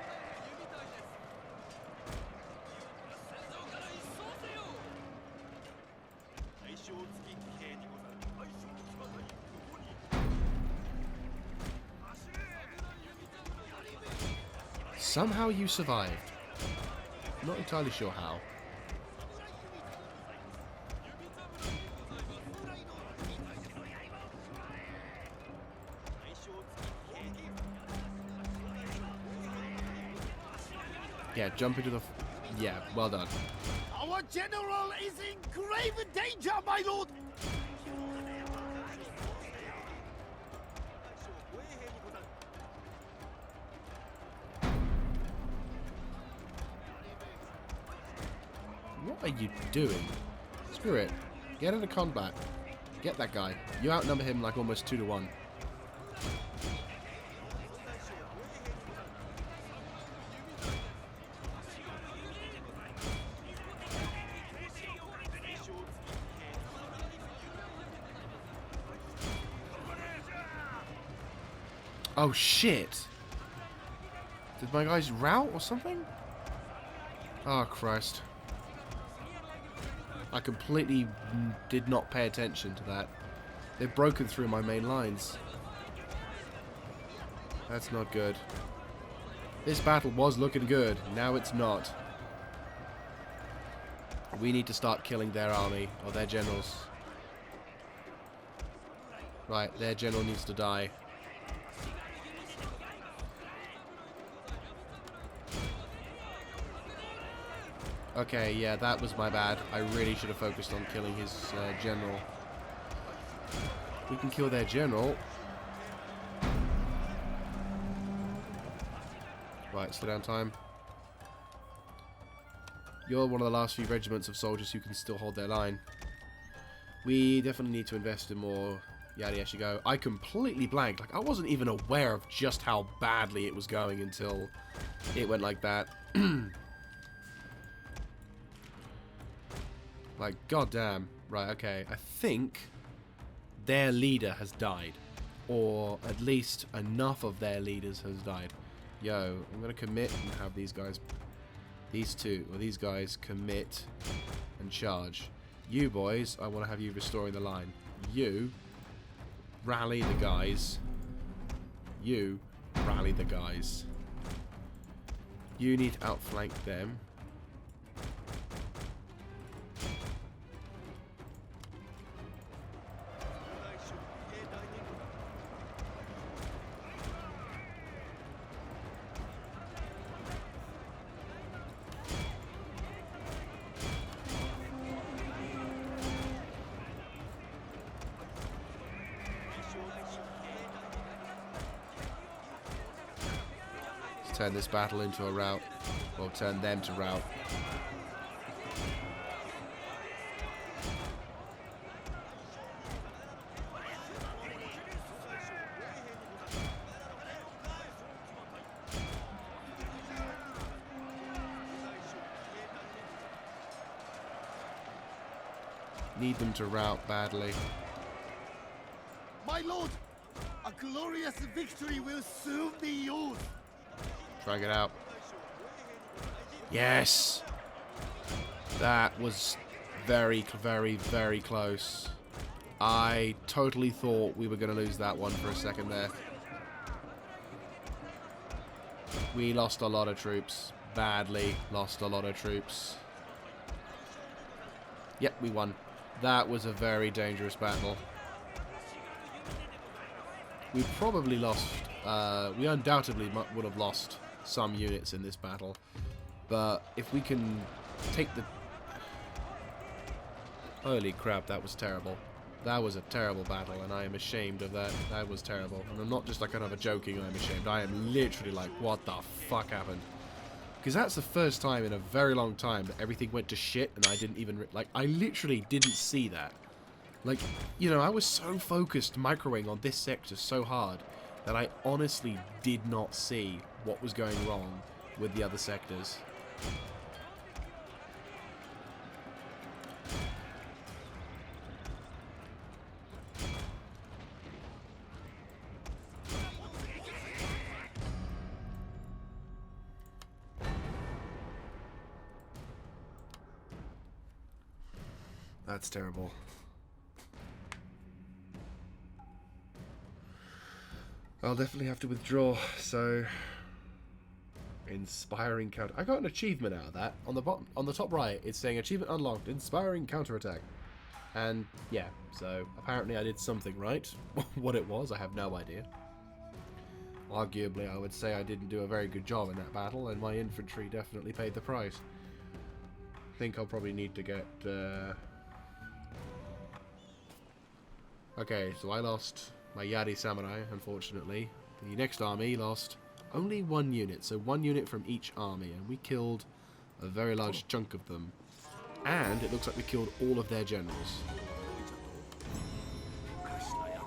Somehow you survived. Not entirely sure how. Yeah, jump into the... yeah, well done. Our general is in grave danger, my lord! What are you doing? Screw it. Get into combat. Get that guy. You outnumber him like almost 2 to 1. Oh shit! Did my guys rout or something? Oh Christ. I completely did not pay attention to that. They've broken through my main lines. That's not good. This battle was looking good. Now it's not. We need to start killing their army, or their generals. Right, their general needs to die. Okay, yeah, that was my bad. I really should have focused on killing his general. We can kill their general. Right, slow down time. You're one of the last few regiments of soldiers who can still hold their line. We definitely need to invest in more Yari Eshigo. I completely blanked. Like, I wasn't even aware of just how badly it was going until it went like that. Like, goddamn. Right, okay. I think their leader has died. Or at least enough of their leaders has died. Yo, I'm going to commit and have these guys... these two, or these guys, commit and charge. You boys, I want to have you restoring the line. You, rally the guys. You, rally the guys. You need to outflank them. turn this battle into a rout. Or turn them to rout. Need them to rout badly. My lord, a glorious victory will soon be yours. Drag it out. Yes! That was very, very, very close. I totally thought we were going to lose that one for a second there. We lost a lot of troops. Badly lost a lot of troops. Yep, we won. That was a very dangerous battle. We probably lost... we undoubtedly would have lost some units in this battle. But if we can take the... Holy crap, that was terrible. That was a terrible battle, and I am ashamed of that. That was terrible. And I'm not just like kind of a joking I'm ashamed. I am literally like, what the fuck happened? Because that's the first time in a very long time that everything went to shit and I didn't even... Like, I literally didn't see that. Like, you know, I was so focused microwing on this sector so hard that I honestly did not see what was going wrong with the other sectors. That's terrible. I'll definitely have to withdraw, so... Inspiring counter... I got an achievement out of that. On the bottom, on the top right, it's saying achievement unlocked, inspiring counterattack. And, yeah, so apparently I did something right. What it was, I have no idea. Arguably, I would say I didn't do a very good job in that battle, and my infantry definitely paid the price. I think I'll probably need to get... Okay, so I lost my Yari Samurai, unfortunately. The next army lost only one unit, so one unit from each army, and we killed a very large chunk of them. And it looks like we killed all of their generals.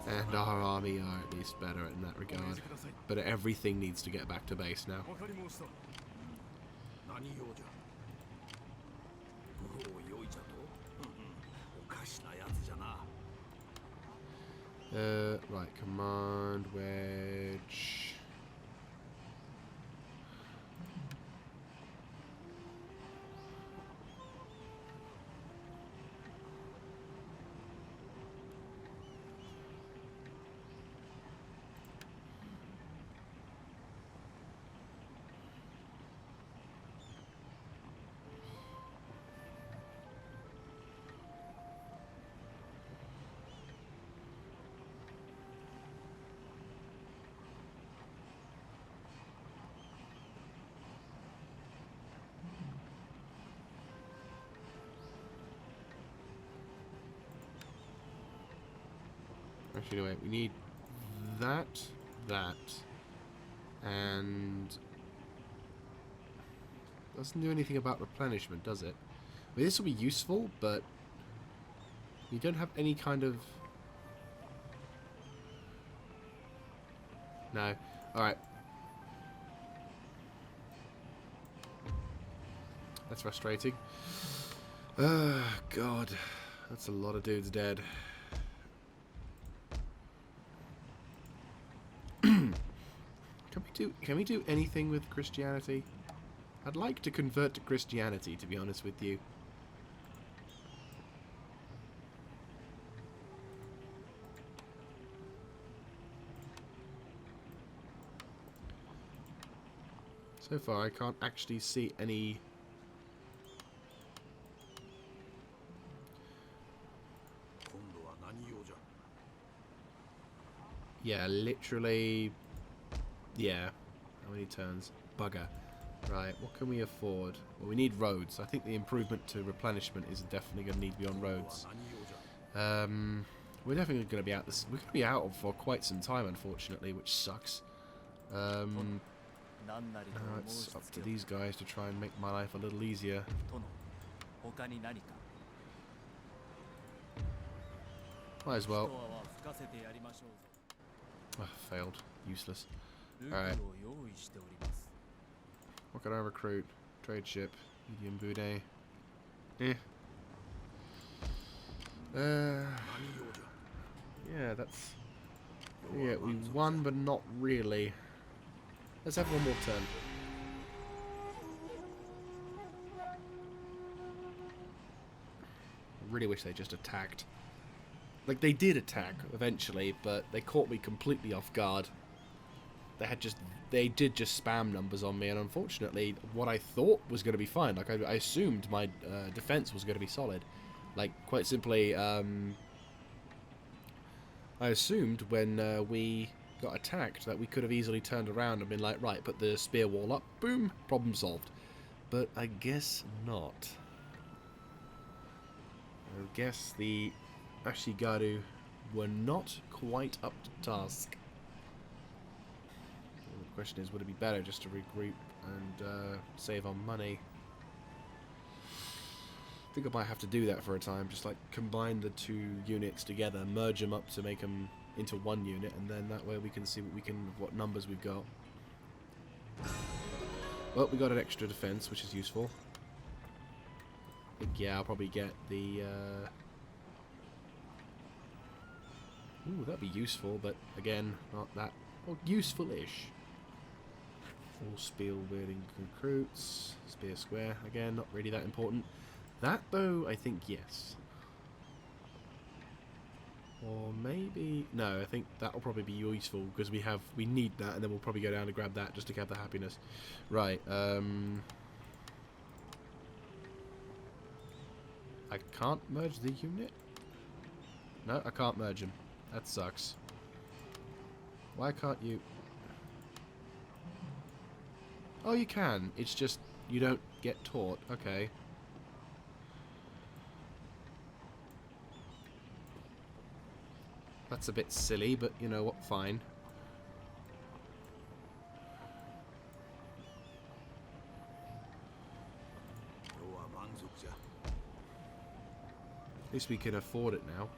And our army are at least better in that regard. But everything needs to get back to base now. Right, command, wedge. Actually, no, wait, we need that, and doesn't do anything about replenishment, does it? I mean, this will be useful, but we don't have any kind of... No. Alright. That's frustrating. Oh, God. That's a lot of dudes dead. Can we do anything with Christianity? I'd like to convert to Christianity, to be honest with you. So far, I can't actually see any... Yeah, literally... Yeah. How many turns? Bugger. Right, what can we afford? Well, we need roads. I think the improvement to replenishment is definitely going to need to be on roads. We're definitely going to be out this... We're going to be out for quite some time, unfortunately, which sucks. Now it's up to these guys to try and make my life a little easier. Might as well. Oh, failed. Useless. Alright. What can I recruit? Trade ship. Medium Bude. Yeah, that's... Yeah, we won, but not really. Let's have one more turn. I really wish they just attacked. Like, they did attack, eventually, but they caught me completely off guard. They did just spam numbers on me, and unfortunately, what I thought was going to be fine, like, I assumed my defense was going to be solid. Like, quite simply, I assumed when we got attacked that we could have easily turned around and been like, right, put the spear wall up, boom, problem solved. But I guess not. I guess the Ashigaru were not quite up to task. The question is, would it be better just to regroup and save on money? I think I might have to do that for a time, just like combine the two units together, merge them up to make them into one unit, and then that way we can see what numbers we've got. Well, we got an extra defense, which is useful. I think, yeah, I'll probably get the ooh, that'd be useful, but again, not that useful-ish. All spear wielding recruits, spear square, again, not really that important. That, though, I think yes. Or maybe... No, I think that'll probably be useful, because we need that, and then we'll probably go down to grab that, just to have the happiness. Right, I can't merge the unit? No, I can't merge them. That sucks. Why can't you... Oh, you can. It's just you don't get taught. Okay. That's a bit silly, but you know what? Fine. At least we can afford it now.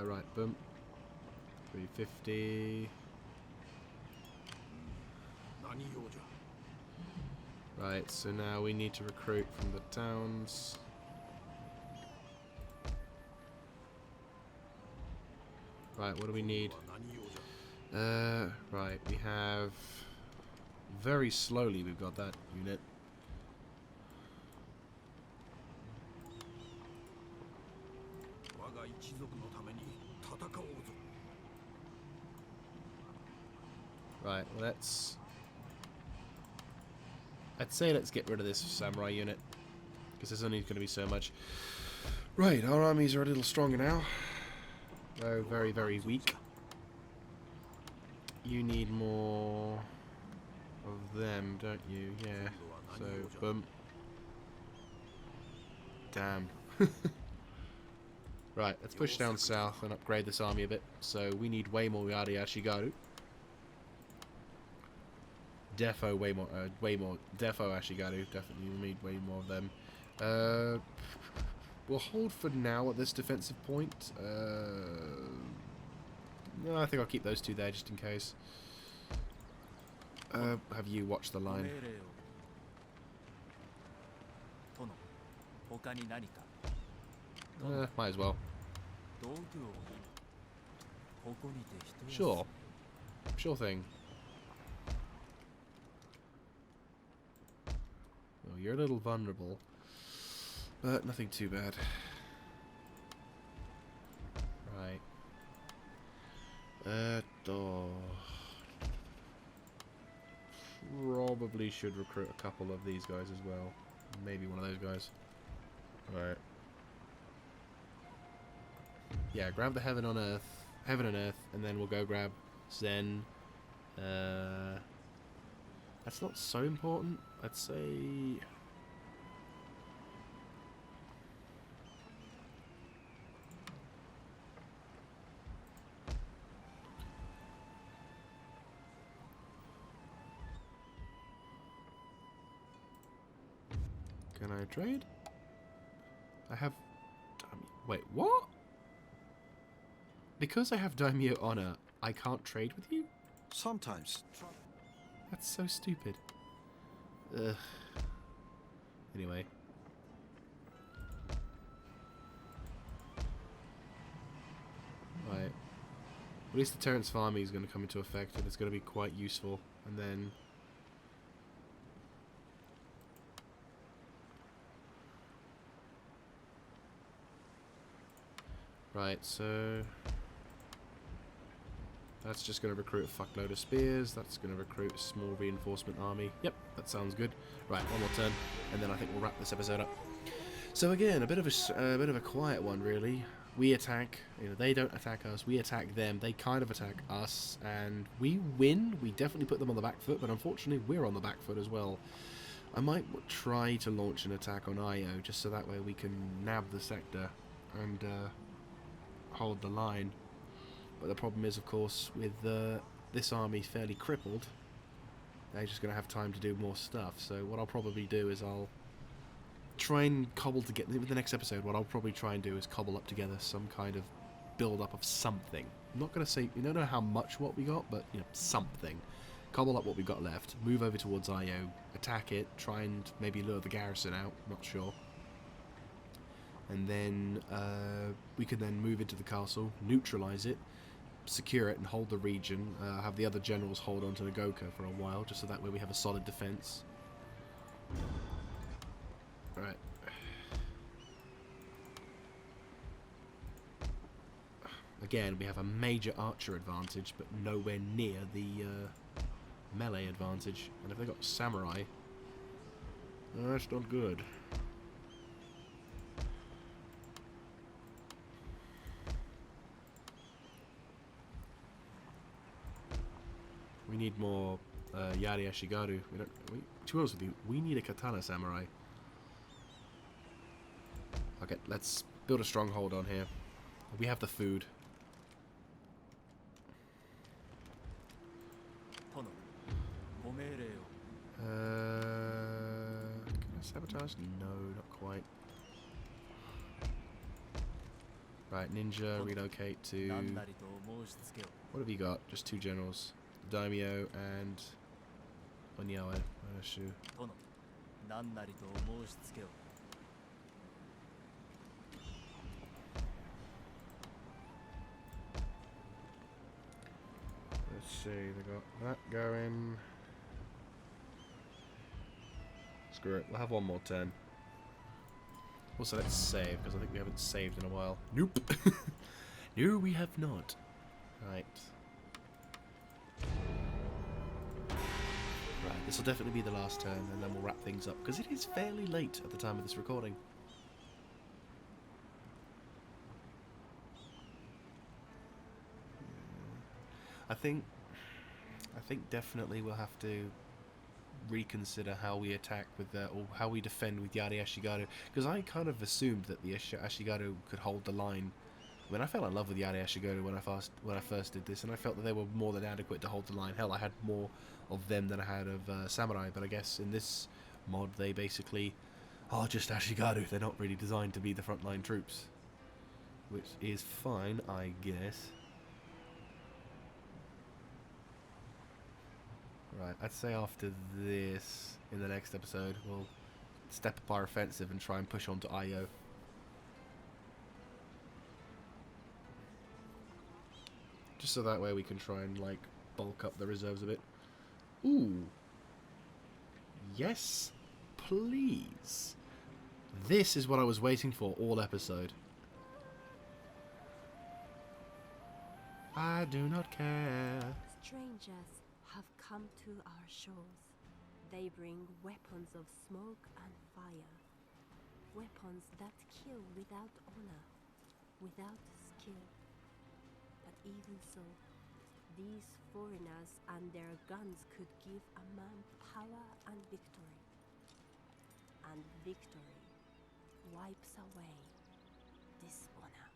Right, boom. 350. Right, so now we need to recruit from the towns. Right, what do we need? Right, we have... Very slowly we've got that unit. Right, well let's... I'd say let's get rid of this samurai unit, because there's only going to be so much. Right, our armies are a little stronger now. Though very, very weak. You need more of them, don't you? Yeah. So, boom. Damn. Right, let's push down south and upgrade this army a bit. So, we need way more Yari Ashigaru. Defo way more Defo Ashigaru, definitely we need way more of them. We'll hold for now at this defensive point. No, I think I'll keep those two there just in case. Have you watched the line? Might as well. Sure. Sure thing. Well, you're a little vulnerable, but nothing too bad. Right. Probably should recruit a couple of these guys as well. Maybe one of those guys. Alright. Yeah, grab the Heaven and Earth, and then we'll go grab Zen. That's not so important, I'd say. Can I trade? I have... Wait, what? Because I have Daimyo Honor, I can't trade with you? Sometimes. That's so stupid. Ugh. Anyway. Right. At least the Terrence farming is going to come into effect, and it's going to be quite useful. And then... Right, so... That's just going to recruit a fuckload of spears. That's going to recruit a small reinforcement army. Yep, that sounds good. Right, one more turn, and then I think we'll wrap this episode up. So again, a bit of a quiet one, really. We attack. You know, they don't attack us. We attack them. They kind of attack us, and we win. We definitely put them on the back foot, but unfortunately, we're on the back foot as well. I might try to launch an attack on Io, just so that way we can nab the sector and hold the line. But the problem is, of course, with this army fairly crippled, they're just going to have time to do more stuff. So what I'll probably do is I'll try and cobble together, with the next episode, what I'll probably try and do is cobble up together some kind of build-up of something. I'm not going to say, you don't know how much what we got, but, you know, something. Cobble up what we've got left, move over towards Io, attack it, try and maybe lure the garrison out, not sure. And then we can then move into the castle, neutralise it, secure it and hold the region, have the other generals hold on to Nagoka for a while, just so that way we have a solid defence. Right. Again, we have a major archer advantage, but nowhere near the melee advantage. And if they've got samurai, that's not good. We need more Yari Ashigaru. To be honest with you, we need a katana samurai. Okay, let's build a stronghold on here. We have the food. Can I sabotage? No, not quite. Right, ninja, relocate to... What have you got? Just two generals. Daimyo and Onyawa. Let's see, they got that going. Screw it, we'll have one more turn. Also, let's save, because I think we haven't saved in a while. Nope. No, we have not. Right. Right, this will definitely be the last turn, and then we'll wrap things up, because it is fairly late at the time of this recording. I think definitely we'll have to reconsider how we attack with or how we defend with Yari Ashigaru, because I kind of assumed that the Ashigaru could hold the line. I mean, I fell in love with Yari Ashigaru when I first did this, and I felt that they were more than adequate to hold the line. Hell, I had more of them than I had of samurai, but I guess in this mod they basically are just Ashigaru. They're not really designed to be the frontline troops, which is fine, I guess. Right, I'd say after this, in the next episode, we'll step up our offensive and try and push on to Io. Just so that way we can try and, like, bulk up the reserves a bit. Ooh. Yes, please. This is what I was waiting for all episode. I do not care. Strangers have come to our shores. They bring weapons of smoke and fire. Weapons that kill without honor, without skill. But even so, these foreigners and their guns could give a man power and victory. And victory wipes away dishonor.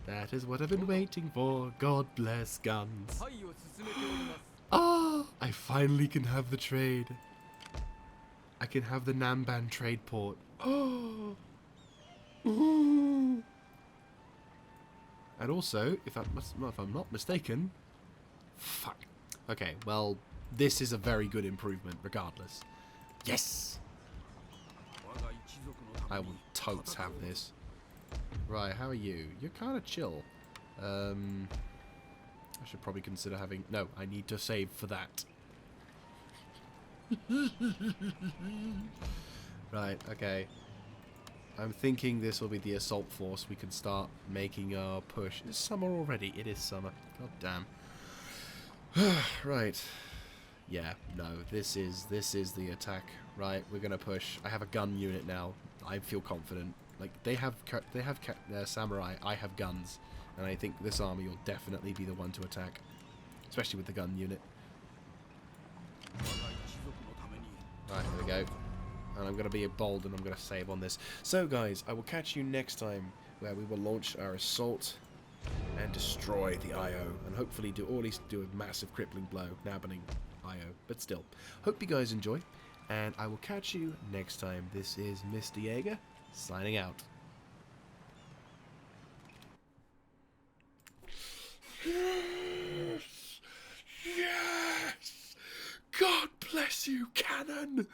That is what I've been waiting for. God bless guns. Ah, I finally can have the trade. I can have the Namban trade port. Oh. Ooh. And also, if I'm not mistaken, fuck. Okay, well, this is a very good improvement, regardless. Yes. I will totes have this. Right, how are you? You're kind of chill. I should probably consider having... No, I need to save for that. Right, okay. I'm thinking this will be the assault force. We can start making our push. It's summer already. It is summer. God damn. Right. Yeah, no, this is the attack. Right, we're gonna push. I have a gun unit now. I feel confident. Like, they have samurai. I have guns. And I think this army will definitely be the one to attack. Especially with the gun unit. Right, here we go. And I'm going to be bold and I'm going to save on this. So, guys, I will catch you next time where we will launch our assault and destroy the IO. And hopefully at least do a massive crippling blow, nabbing IO. But still, hope you guys enjoy. And I will catch you next time. This is Mr. Jaeger, signing out. Yes! Yes! God bless you, Cannon!